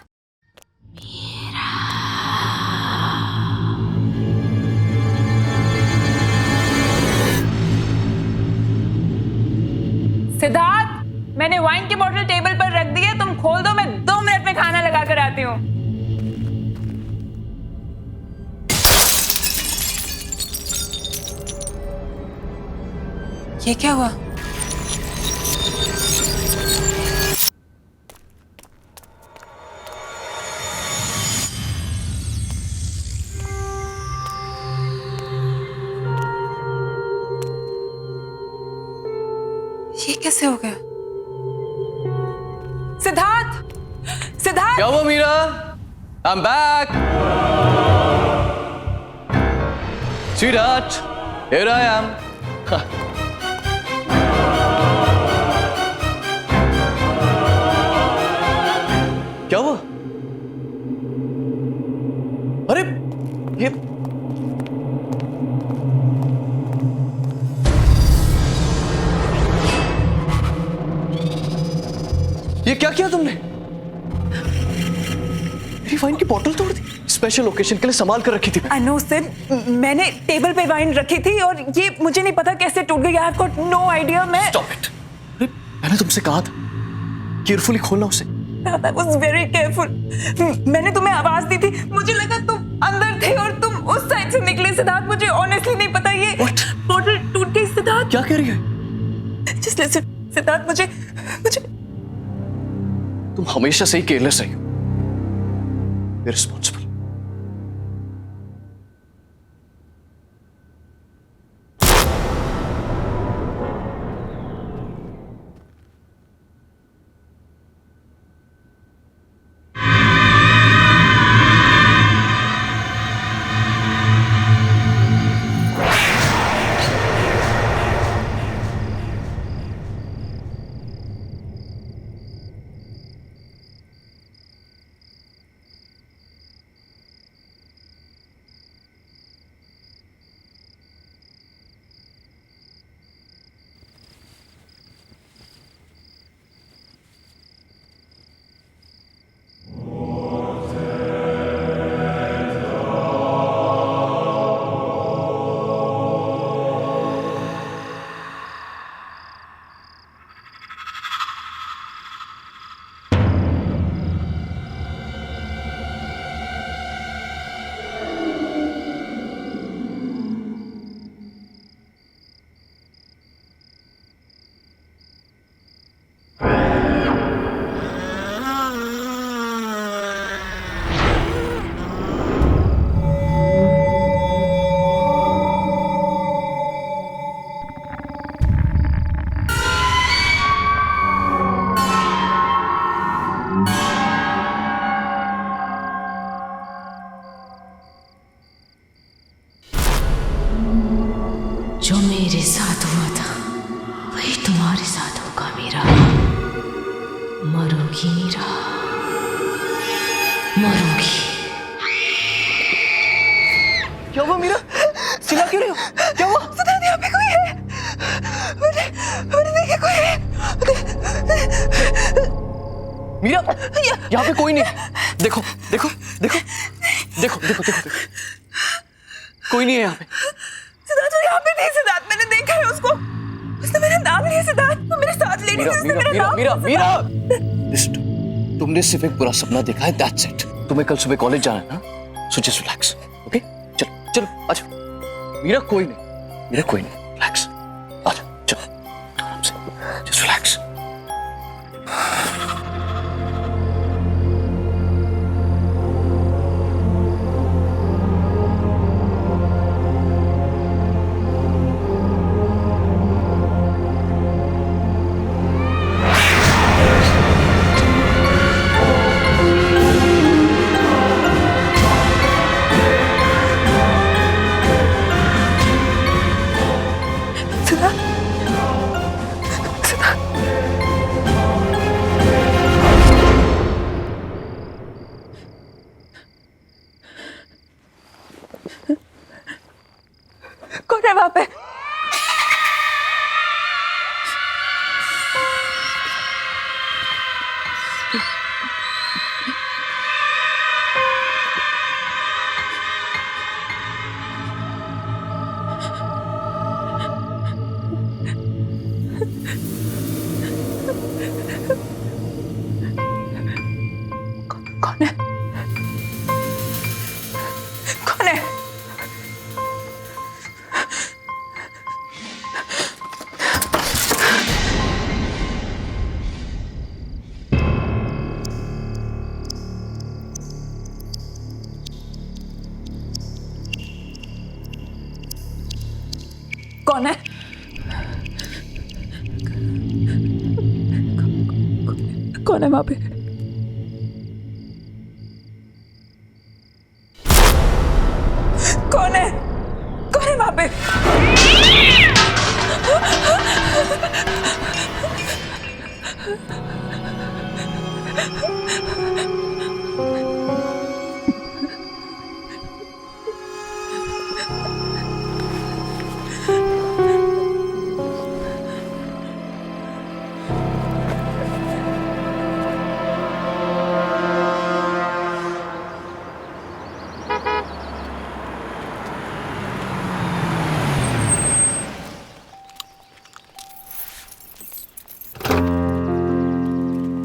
सिद्धार्थ, मैंने वाइन की बोतल टेबल पर रख दी है, तुम खोल दो, मैं 2 मिनट में खाना लगा कर आती हूँ। ये क्या हुआ? ये कैसे हो गया? सिद्धार्थ, सिद्धार्थ! क्या हुआ Meera? I'm back. Sweetheart, here I am. क्या हुआ? अरे ये क्या किया तुमने? मेरी वाइन की बोतल तोड़ दी। स्पेशल ओकेजन के लिए संभाल कर रखी थी। I know sir, मैंने टेबल पे वाइन रखी थी और ये मुझे नहीं पता कैसे टूट गई। I've got no idea। मैं Stop it. अरे मैंने तुमसे कहा था केयरफुली खोलना उसे। I was very careful। मैंने तुम्हें आवाज दी थी, मुझे लगा तुम अंदर थे और तुम उस साइड से निकले। सिद्धार्थ, मुझे ऑनेस्टली नहीं पता ये बोतल टूट गई। सिद्धार्थ, क्या कह रही है? Just listen, सिद्धार्थ, मुझे तुम हमेशा से ही केयरलेस रही हो, इररिस्पॉन्सिबल। मरोगी मीरा, मरोगी। क्या हुआ मीरा? चिल्ला क्यों रही हो? क्या हुआ? सिद्धार्थ, यहाँ पे कोई है। मैंने देखा कोई है। मीरा, यहाँ पे कोई नहीं। देखो देखो देखो देखो देखो देखो कोई नहीं है यहाँ पे। सिद्धार्थ, वो यहाँ पे नहीं। सिद्धार्थ, मैंने देखा है उसको। उसने मेरा नाम लिया। सिद्धार्थ, वो मेरे साथ लेडी थी। उसने मेरा नाम मीरा मीरा लिस्ट, तुमने सिर्फ एक बुरा सपना देखा है, दैट्स इट। तुम्हें कल सुबह कॉलेज जाना है ना, सो जस्ट रिलैक्स, ओके? चलो चलो आजा। मीरा कोई नहीं, मीरा कोई नहीं, रिलैक्स, आजा चलो आराम से, जस्ट रिलैक्स। कौन है वहां पे? कौन है? कौन है? कौन है? कौन है वहां पे? कौन है? कौन है वहां पे?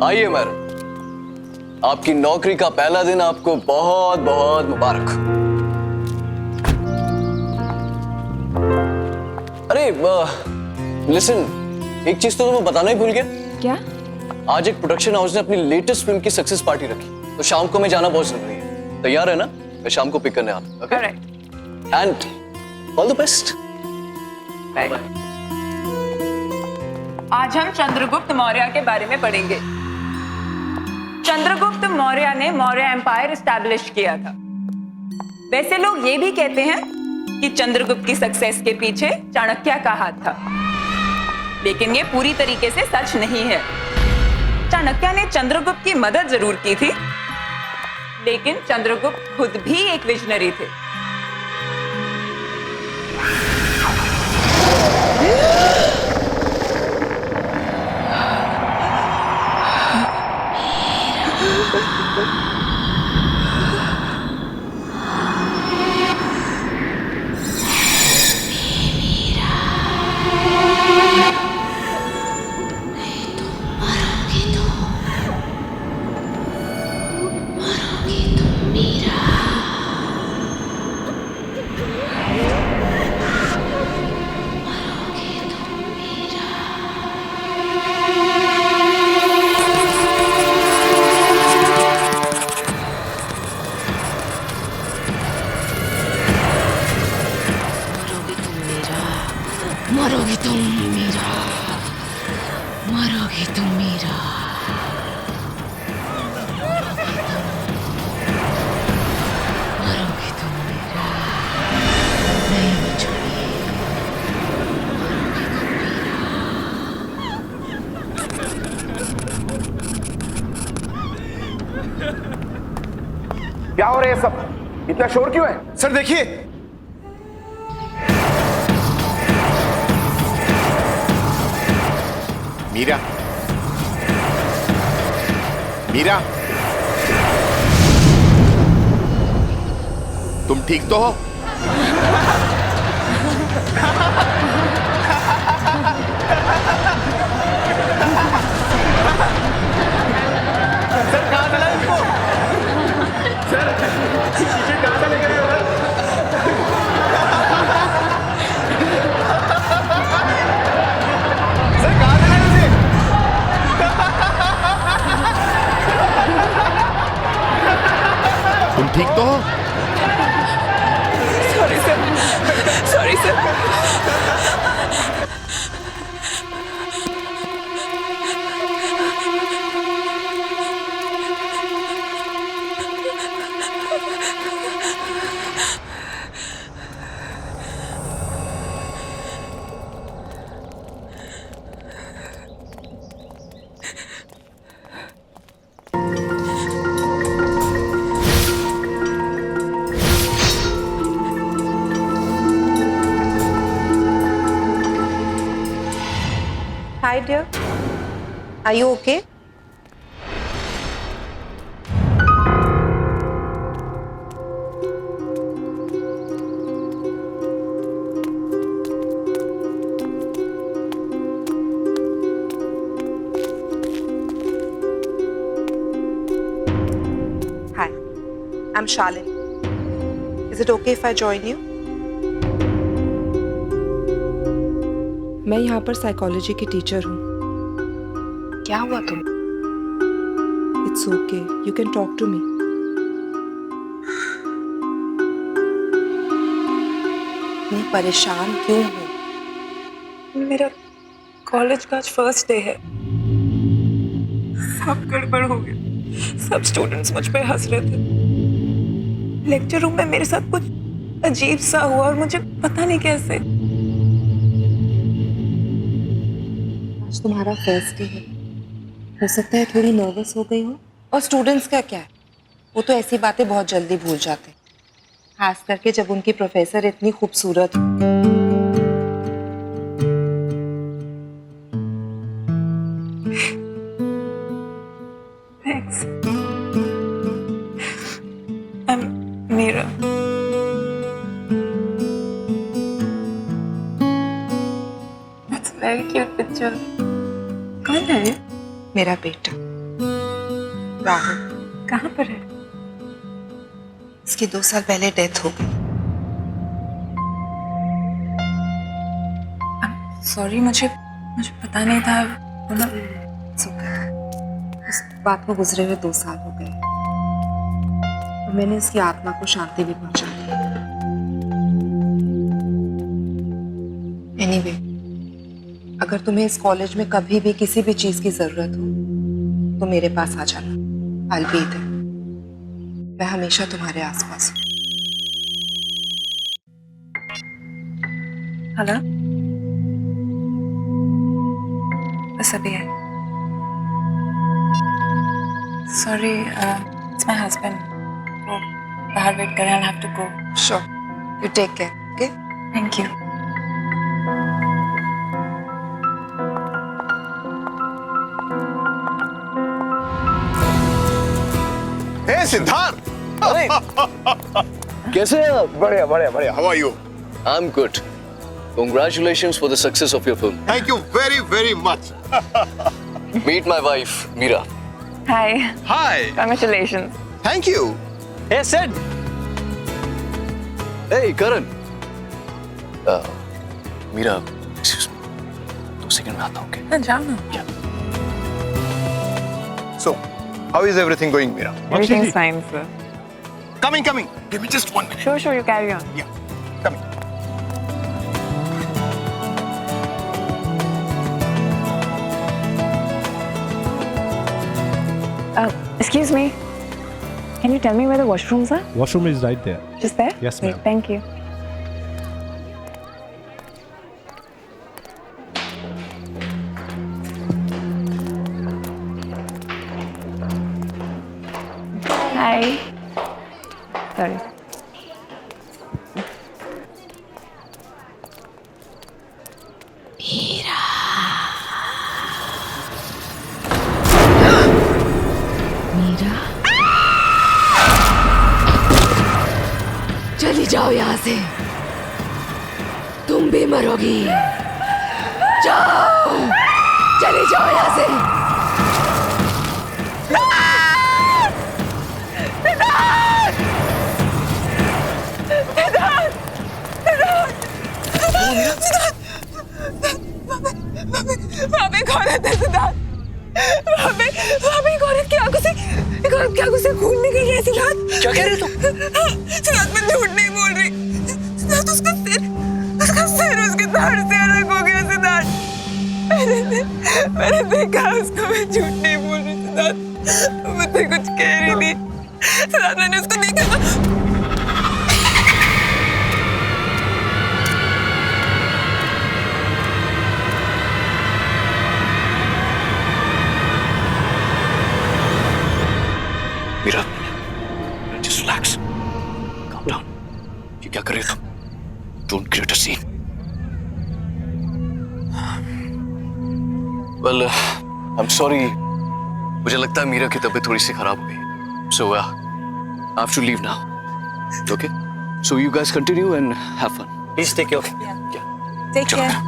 आइए मैडम, आपकी नौकरी का पहला दिन आपको बहुत बहुत मुबारक। अरे लिसन, एक चीज तो तुम्हें बताना ही भूल गया। क्या? आज एक प्रोडक्शन हाउस ने अपनी लेटेस्ट फिल्म की सक्सेस पार्टी रखी, तो शाम को मैं जाना बहुत जरूरी है। तैयार है ना? मैं शाम को पिक करने आता हूं, okay? And all the best. Bye. आज हम चंद्रगुप्त मौर्य के बारे में पढ़ेंगे। चंद्रगुप्त मौर्य ने मौर्य एम्पायर एस्टैब्लिश किया था। वैसे लोग ये भी कहते हैं कि चंद्रगुप्त की सक्सेस के पीछे चाणक्य का हाथ था, लेकिन ये पूरी तरीके से सच नहीं है। चाणक्य ने चंद्रगुप्त की मदद जरूर की थी, लेकिन चंद्रगुप्त खुद भी एक विजनरी थे। क्या हो रहा है सब? इतना शोर क्यों है? सर देखिए, मीरा, मीरा, तुम ठीक तो हो? सर कहाँ चला इसको? सर ये कहाँ चले गए? सर कहाँ चले इसे? तुम ठीक तो हो? Sorry sir, sorry sir. Hi dear, are you okay? Hi, I'm Shalin. Is it okay if I join you? मैं यहाँ पर साइकोलॉजी की टीचर हूँ। क्या हुआ तुम? It's okay. You can talk to me. मैं परेशान क्यों हूँ? मेरा कॉलेज का आज फर्स्ट डे है। सब गड़बड़ हो गया। सब स्टूडेंट्स मुझ पे हंस रहे थे। लेक्चर रूम में मेरे साथ कुछ अजीब सा हुआ और मुझे पता नहीं कैसे। आज तुम्हारा फर्स्ट डे है, हो सकता है थोड़ी नर्वस हो गई हो। और स्टूडेंट्स का क्या है, वो तो ऐसी बातें बहुत जल्दी भूल जाते, खास करके जब उनकी प्रोफेसर इतनी खूबसूरत हो। Thanks. Meera. That's a very cute picture. कौन है ये? मेरा बेटा राहुल। कहाँ पर है? इसकी 2 साल पहले डेथ हो गई। सॉरी, मुझे पता नहीं था। इस बात को गुजरे हुए 2 साल हो गए और मैंने इसकी आत्मा को शांति भी पहुंचाई। एनीवे, अगर तुम्हें इस कॉलेज में कभी भी किसी भी चीज की जरूरत हो तो मेरे पास आ जाना। I'll be there. मैं हमेशा तुम्हारे आसपास हूँ। हेलो, बस अभी है। Sorry, it's my husband. वो बाहर वेट कर रहे हैं। I have to go. Sure. You take care. Okay? Thank you. Hey Siddharth! कैसे हैं आप? बढ़िया बढ़िया बढ़िया। How are you? I'm good. Congratulations for the success of your film. Thank you very very much. Meet my wife, Meera. Hi. Hi. Congratulations. Thank you. Hey, Sid. Hey, Karan. Meera, excuse me. 2 second में आता हूँ, okay? हाँ, जाओ ना। So, how is everything going, Meera? Everything's fine, sir. Coming. Give me just 1 minute. Sure, you carry on. Yeah, coming. Excuse me. Can you tell me where the washrooms are? Washroom is right there. Just there? Yes, Great, ma'am. thank you. हाय sorry Meera चली जाओ यहाँ से, तुम भी मरोगी। जाओ, चली जाओ यहाँ से। वहाँ पे एक औरत है सिद्धार्थ, वहाँ पे एक औरत की आंखों से खून निकल रहा है सिद्धार्थ। क्या कह रहे हो तुम? सिद्धार्थ मैं झूठ नहीं बोल रही सिद्धार्थ, उसका सिर उसके धड़ से अलग हो गया सिद्धार्थ। मैंने देखा उसको, मैं झूठ नहीं बोल रही सिद्धार्थ, मैं तो कुछ कह रही थी सिद्धार्थ, मैंने उसको देखा था। Meera, just relax. Calm down. ये क्या कर रहे हो तुम? Don't create a scene. Well, I'm sorry. मुझे लगता है मीरा की तबीयत थोड़ी सी खराब हो गई. So, I have to leave now. Okay? So you guys continue and have fun. Please take care. Yeah. Take care.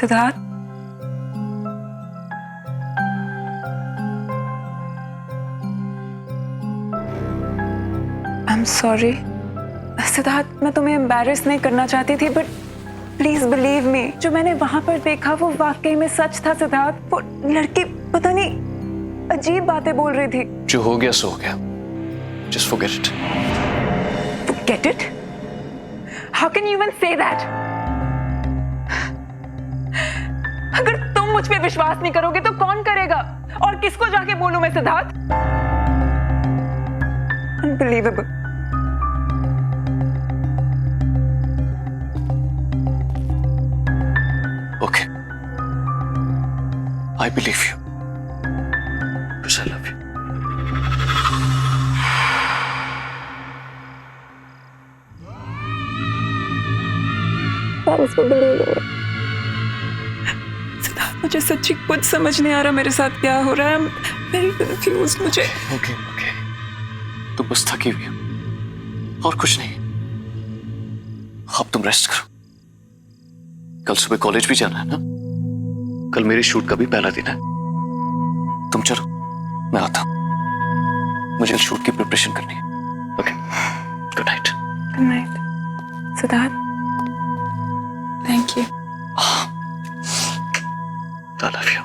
Siddharth, I am sorry Siddharth, मैं तुम्हें एम्बैरेस नहीं करना चाहती थी, बट प्लीज बिलीव मी, जो मैंने वहां पर देखा वो वाकई में सच था सिद्धार्थ। वो लड़की पता नहीं अजीब बातें बोल रही थी। जो हो गया सो हो गया. Just forget it. Forget it? How can you even say that? अगर तुम मुझ पे विश्वास नहीं करोगे तो कौन करेगा? और किसको जाके बोलूं मैं Siddharth? Unbelievable. Okay. I believe you. Because I love you. That is unbelievable. मुझे सच्ची कुछ समझ नहीं आ रहा मेरे साथ क्या हो रहा है। very confused मुझे। Okay. तुम बस थकी हुई हो और कुछ नहीं। अब तुम रेस्ट करो। कल सुबह कॉलेज भी जाना है ना? कल मेरे शूट का भी पहला दिन है। तुम चलो, मैं आता हूँ। मुझे शूट की प्रिपरेशन करनी है। Okay, good night. Good night Siddharth, thank you. I love you.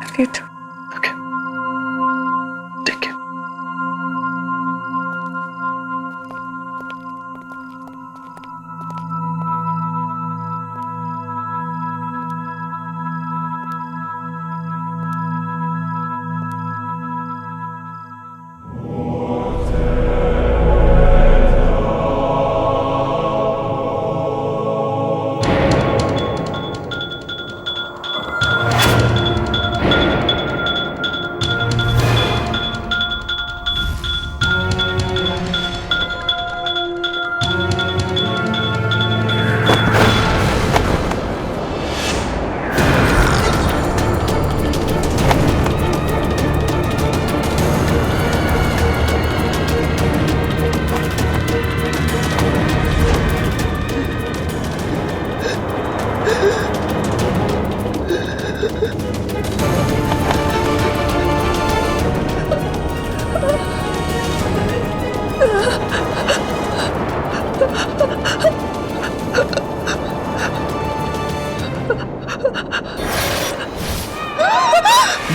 Love you too. Okay. Take care.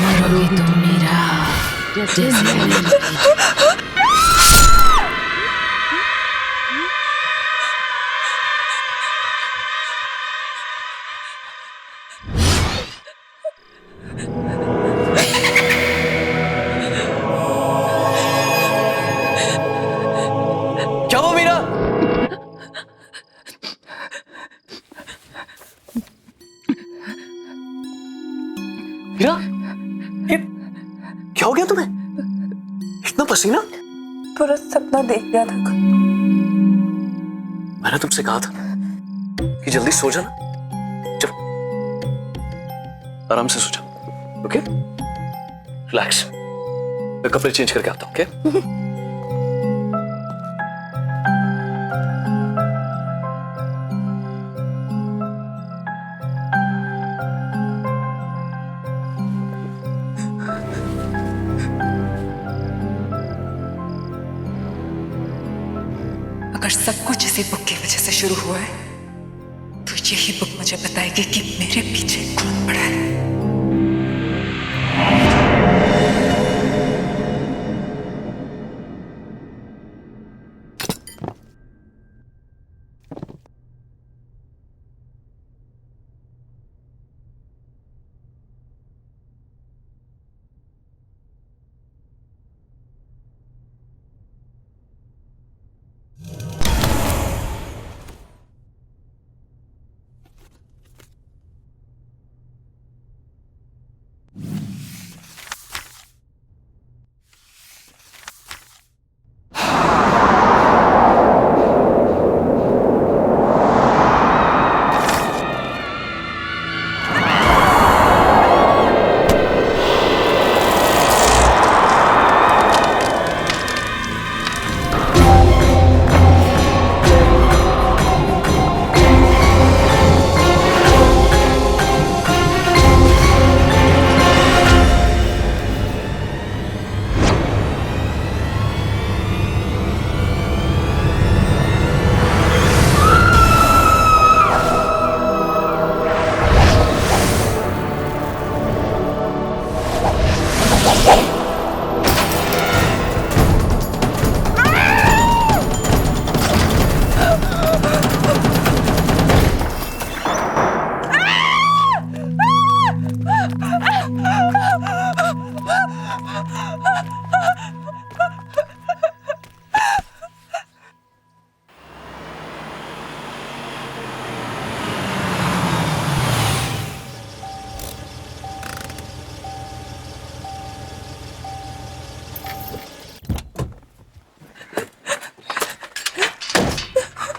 मरोगे तुम मीरा, जैसे इतना पसीना? पूरा सपना देख लिया था। मैंने तुमसे कहा था कि जल्दी सो जाना। चलो आराम से सो जाओ, ओके? रिलैक्स। मैं कपड़े चेंज करके आता हूँ, ओके? अगर सब कुछ इसी बुक की वजह से शुरू हुआ है तो यही बुक मुझे बताएगी कि मेरे पीछे कौन पड़ा है।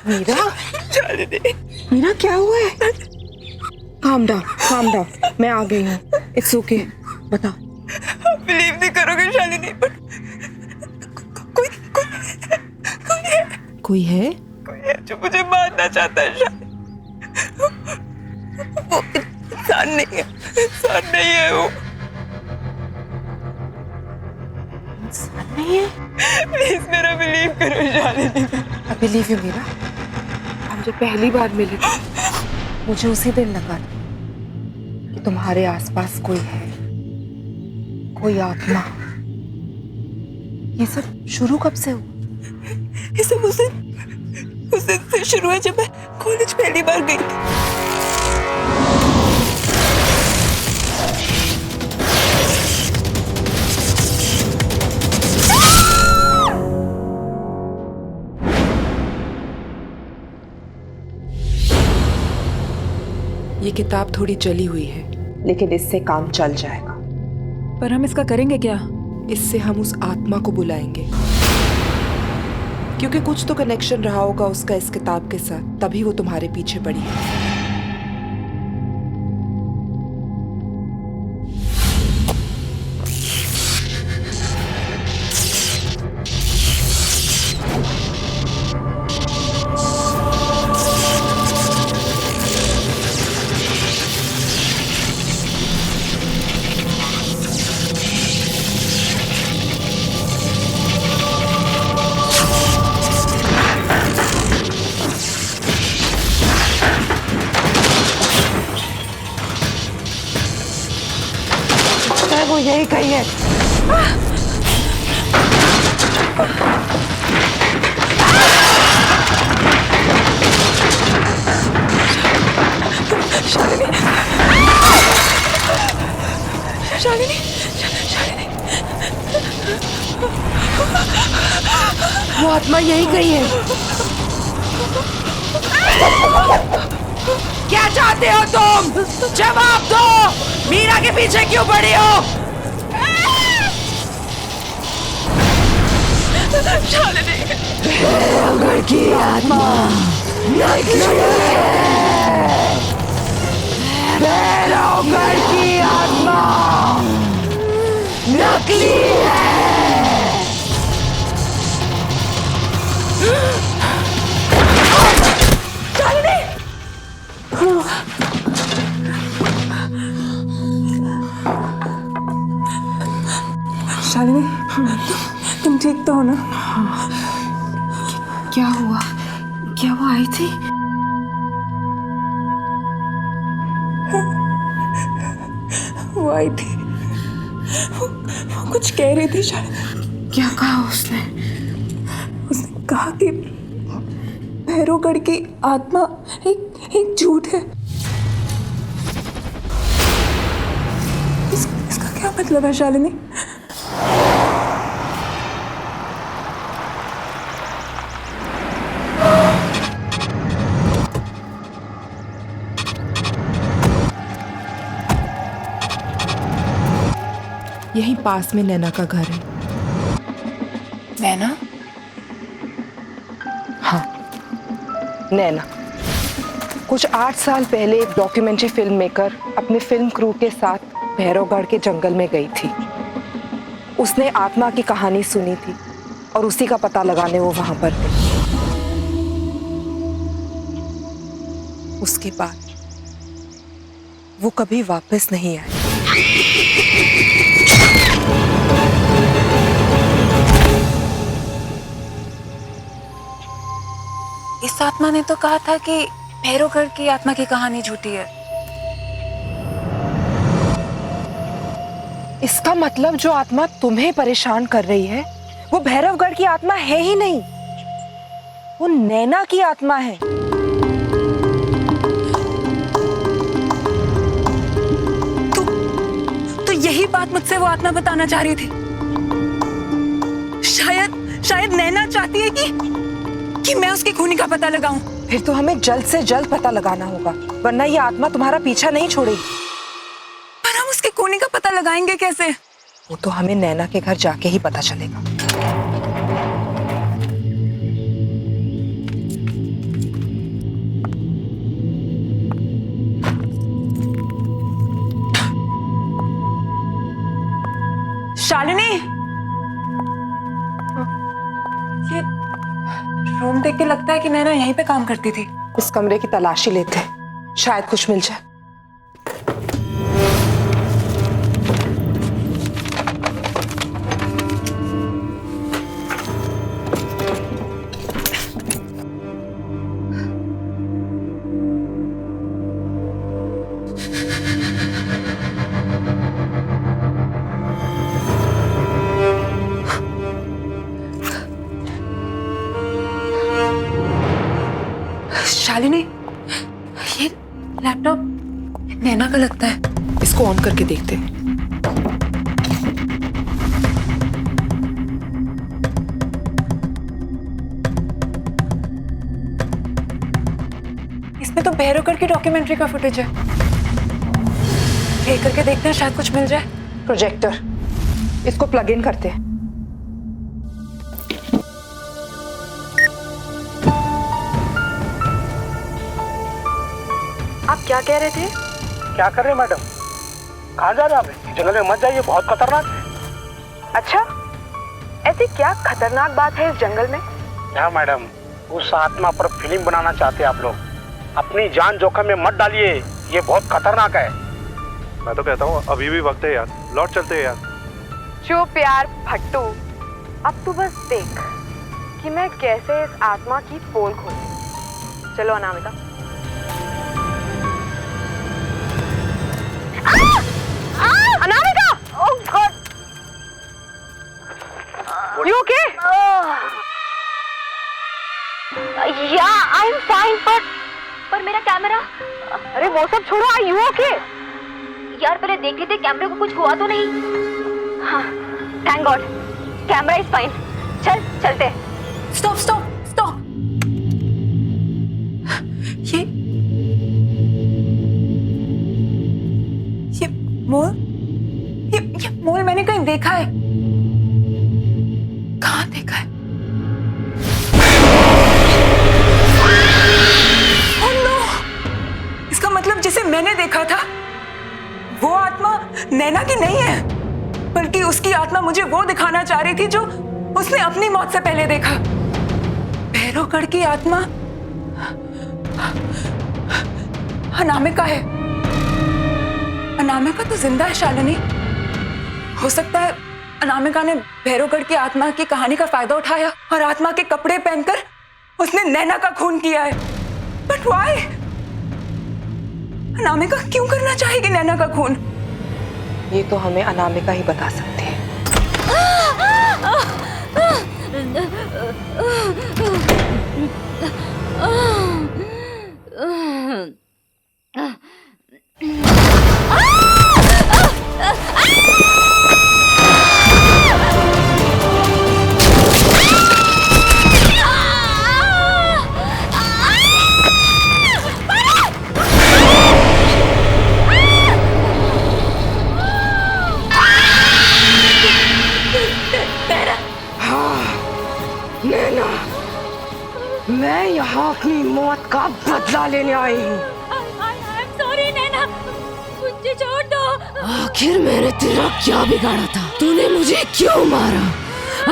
मीरा, मीरा क्या हुआ है? काम डाउन, मैं आ गई हूँ। इट्स ओके, बता। बिलीव नहीं करोगे शालिनी, बट कोई है जो मुझे मारना चाहता है। शालिनी वो इंसान नहीं है वो। इंसान नहीं है? प्लीज मेरा बिलीव करो Shalini. I believe you Meera. हम जब पहली बार मिले थे मुझे उसी दिन लगा कि तुम्हारे आसपास कोई है, कोई आत्मा। ये सब शुरू कब से हुआ? ये सब उस दिन से शुरू है जब मैं कॉलेज पहली बार गई थी। ये किताब थोड़ी जली हुई है, लेकिन इससे काम चल जाएगा। पर हम इसका करेंगे क्या? इससे हम उस आत्मा को बुलाएंगे, क्योंकि कुछ तो कनेक्शन रहा होगा उसका इस किताब के साथ, तभी वो तुम्हारे पीछे पड़ी है। वो यही कही है। शालिनी, वो आत्मा यही कही है। क्या चाहते हो तुम? जवाब दो। मीरा के पीछे क्यों पड़ी हो? भैरवगढ़ की आत्मा नकली है। भैरवगढ़ की आत्मा नकली है। शालिनी, तुम ठीक तो हो ना? क्या हुआ? क्या वो आई थी? वो आई थी, वो कुछ कह रही थी शालिनी। क्या कहा उसने? उसने कहा कि भैरवगढ़ की आत्मा एक झूठ है। इसका क्या मतलब है शालिनी? यहीं पास में नैना का घर है। नैना? हाँ, नैना। कुछ 8 साल पहले एक डॉक्यूमेंट्री फिल्म मेकर अपने फिल्म क्रू के साथ भैरवगढ़ के जंगल में गई थी। उसने आत्मा की कहानी सुनी थी और उसी का पता लगाने वो वहां पर गई। उसके बाद वो कभी वापस नहीं आई। इस आत्मा ने तो कहा था कि भैरवगढ़ की आत्मा की कहानी झूठी है। इसका मतलब जो आत्मा तुम्हें परेशान कर रही है वो भैरवगढ़ की आत्मा है ही नहीं, वो नैना की आत्मा है। तो यही बात मुझसे वो आत्मा बताना चाह रही थी। शायद नैना चाहती है कि मैं उसकी खूनी का पता लगाऊं। फिर तो हमें जल्द से जल्द पता लगाना होगा, वरना ये आत्मा तुम्हारा पीछा नहीं छोड़ेगी। पर हम उसके खूनी का पता लगाएंगे कैसे? वो तो हमें नैना के घर जाके ही पता चलेगा। शालिनी, ये रूम देख के लगता है कि नैना यहीं पे काम करती थी। इस कमरे की तलाशी लेते हैं, शायद कुछ मिल जाए। शालिनी, ये लैपटॉप नैना का लगता है। इसको ऑन करके देखते हैं। इसमें तो भैरवगढ़ की डॉक्यूमेंट्री का फुटेज है। प्ले करके देखते हैं, शायद कुछ मिल जाए। प्रोजेक्टर, इसको प्लग इन करते हैं। आप क्या कह रहे थे? क्या कर रहे हैं मैडम? कहाँ जा रहे हैं आप? जंगल में मत जाइए, बहुत खतरनाक है। अच्छा, ऐसी क्या खतरनाक बात है इस जंगल में? क्या मैडम, उस आत्मा पर फिल्म बनाना चाहते हैं आप लोग। अपनी जान जोखिम में मत डालिए, ये बहुत खतरनाक है। मैं तो कहता हूँ अभी भी वक्त है यार, लौट चलते हैं यार। चुप यार फट्टू, अब तू बस देख कि मैं कैसे इस आत्मा की पोल खोलती। चलो Anamika. Anamika! Oh God! You okay? Yeah, I'm fine, पर मेरा कैमरा। अरे वो सब छोड़ो, Are you okay? यार पहले देख लेते कैमरे को कुछ हुआ तो नहीं। हाँ, thank God, camera is fine. चलते। Stop stop stop. ये मोल, ये मोल मैंने कहीं देखा है। कहाँ देखा है? नहीं है, बल्कि उसकी आत्मा मुझे वो दिखाना चाह रही थी जो उसने अपनी मौत से पहले देखा। भैरवगढ़ की आत्मा अनामिका है। अनामिका तो जिंदा है शालिनी। हो सकता है अनामिका ने भैरवगढ़ की आत्मा की कहानी का फायदा उठाया और आत्मा के कपड़े पहनकर उसने नैना का खून किया है। But why? अनामिका क्यों करना चाहेगी नैना का खून? ये तो हमें अनामिका ही बता सकती है। नैना, मैं यहाँ अपनी मौत का बदला लेने आई हूँ। सॉरी नैना, मुझे छोड़ दो। आखिर मैंने तेरा क्या बिगाड़ा था? तूने मुझे क्यों मारा?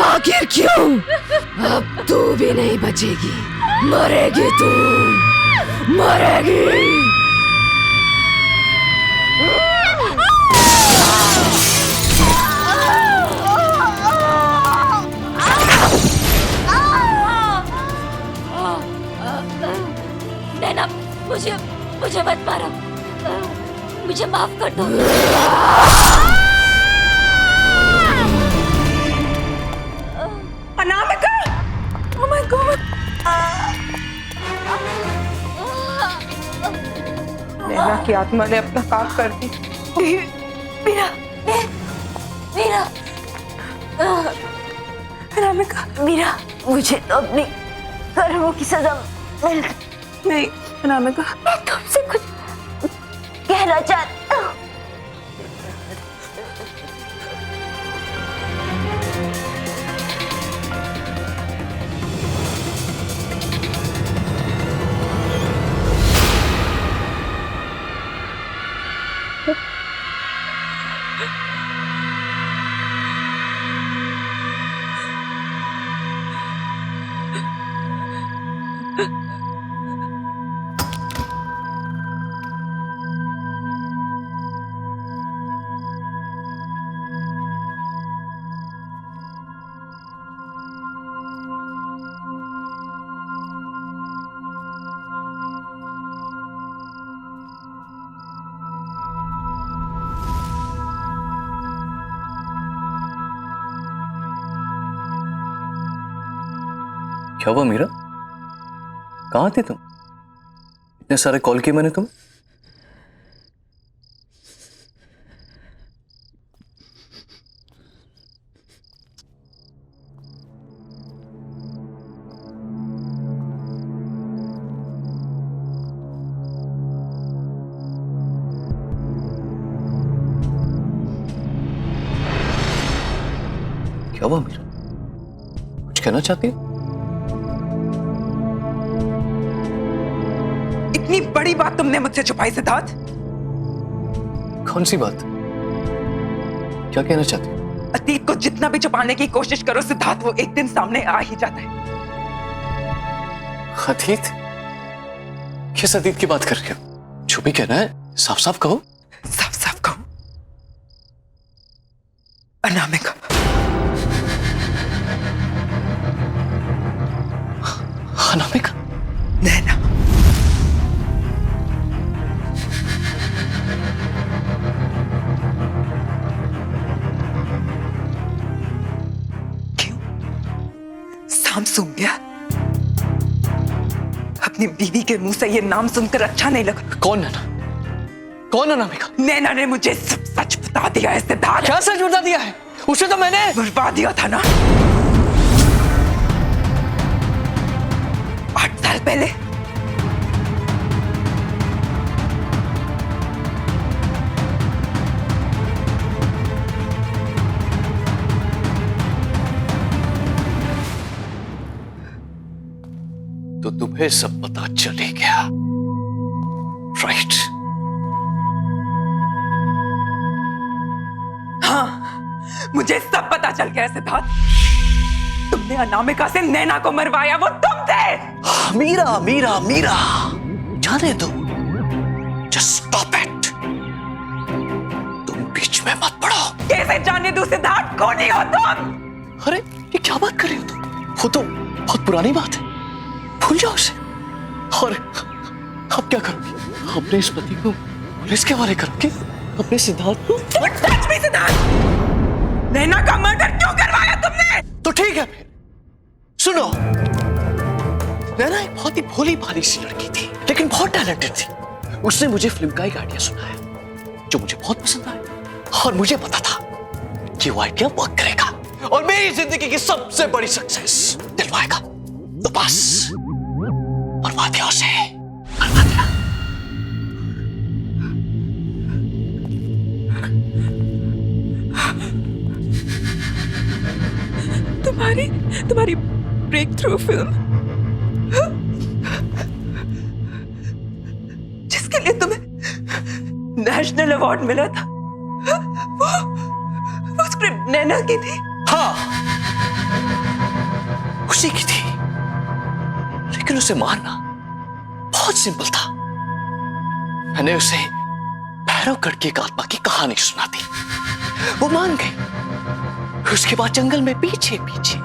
आखिर क्यों? अब तू भी नहीं बचेगी, मरेगी तू, मरेगी। नैना, मुझे मत मारो, मुझे माफ कर दो। अनामिका! Oh my God! नैना की आत्मा ने अपना काम कर दी। मीरा, मीरा, अनामिका, मीरा, मुझे तो अपनी कर्मों की सजा मिल गई। नहीं अनामिका, मैं तुमसे कुछ कहना चाहती हूँ। क्या हुआ मीरा? कहाँ थे तुम? इतने सारे कॉल किए मैंने तुम्हें। क्या हुआ मीरा? कुछ कहना चाहती है? इतनी बड़ी बात तुमने मुझसे छुपाई सिद्धार्थ। कौन सी बात? क्या कहना चाहती हो? अतीत को जितना भी छुपाने की कोशिश करो सिद्धार्थ, वो एक दिन सामने आ ही जाता है। अतीत? किस अतीत की बात कर रहे हो? जो भी कहना है साफ साफ कहो। साफ साफ कहो। अनामिका। अनामिका? नैना। नाम सुन गया? अपनी बीवी के मुंह से ये नाम सुनकर अच्छा नहीं लगा। कौन नैना? कौन अनामिका? नैना ने मुझे सब सच बता दिया है सिद्धार्थ। क्या सच बता दिया है? उसे तो मैंने बुलवा दिया था ना 8 साल पहले। तो तुम्हें सब पता चले गया, राइट? मुझे सब पता चल गया सिद्धार्थ। तुमने अनामिका से नैना को मरवाया, वो तुम थे। मीरा मीरा मीरा, जाने दो, जस्ट स्टॉप इट। तुम बीच में मत पड़ो। कैसे जाने दो सिद्धार्थ, कौन हो तुम? अरे ये क्या बात कर रही हो तुम? वो तो बहुत पुरानी बात है, भूल जाओ उसे। और अब क्या करोगी? अपने इस पति को पुलिस के हवाले करोगे? अपने सिद्धार्थ को? टच मी सिद्धार्थ, नैना का मर्डर क्यों करवाया तुमने? तो ठीक है फिर सुनो, नैना एक बहुत ही भोली भाली सी लड़की थी, लेकिन बहुत टैलेंटेड थी। उसने मुझे फिल्म का एक आइडिया सुनाया जो मुझे बहुत पसंद आया, और मुझे पता था कि वो आइडिया वर्क करेगा और मेरी जिंदगी की सबसे बड़ी सक्सेस दिलवाएगा। तो बस बर्बाद किया उसे, बर्बाद किया। तुम्हारी ब्रेक थ्रू फिल्म, जिसके लिए तुम्हें नेशनल अवार्ड मिला था, वो स्क्रिप्ट नैना की थी। हाँ, उसी की थी, लेकिन उसे मारना बहुत सिंपल था। मैंने उसे भैरवगढ़ की एक आत्मा की कहानी सुना दी, वो मान गई। उसके बाद जंगल में पीछे पीछे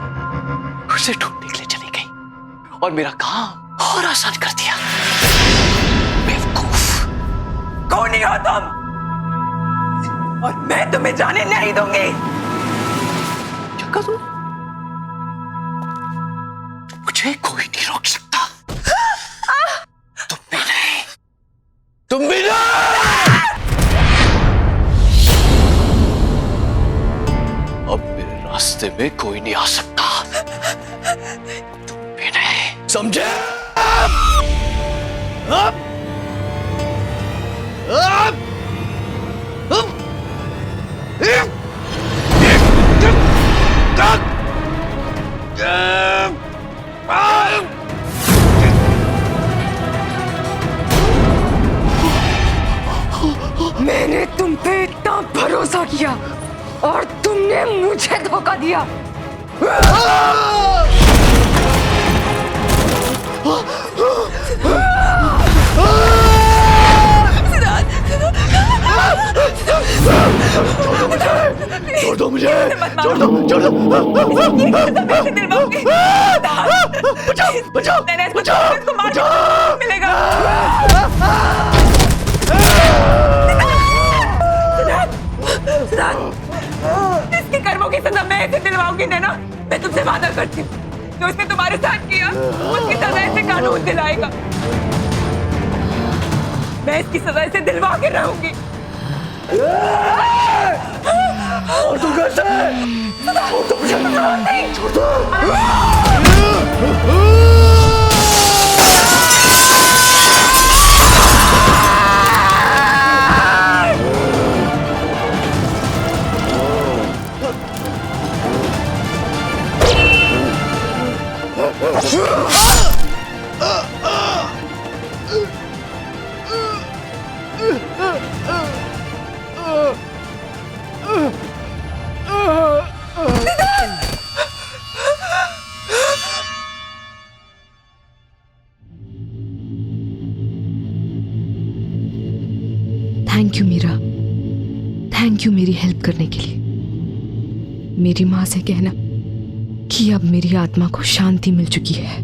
उसे ढूंढने के लिए चली गई और मेरा काम और आसान कर दिया। बेवकूफ। कौन हो तुम? और मैं तुम्हें जाने नहीं दूंगी। क्या कहा तुम? मुझे कोई नहीं रोक सकता। तुम भी नहीं, तुम भी नहीं। अब मेरे रास्ते में कोई नहीं आ सकता। तुम भी नहीं, समझे? मैंने तुम पे इतना भरोसा किया और तुमने मुझे धोखा दिया। छोड़ दो मुझे, छोड़ दो, छोड़ दो। बचाओ, बचाओ, बचाओ, बचाओ। मिलेगा। इसके कर्मों की सजा मैं इसे दिलवाऊंगी नैना। मैं तुमसे वादा करती हूँ, जो उसने तुम्हारे साथ किया उसकी सजा इसे कानून दिलाएगा। मैं इसकी सजा इसे दिलवा के रहूंगी। और तू कैसे? छोड़ दो मुझे, छोड़ दो। Thank you Meera, thank you मेरी हेल्प करने के लिए। मेरी माँ से कहना कि अब मेरी आत्मा को शांति मिल चुकी है।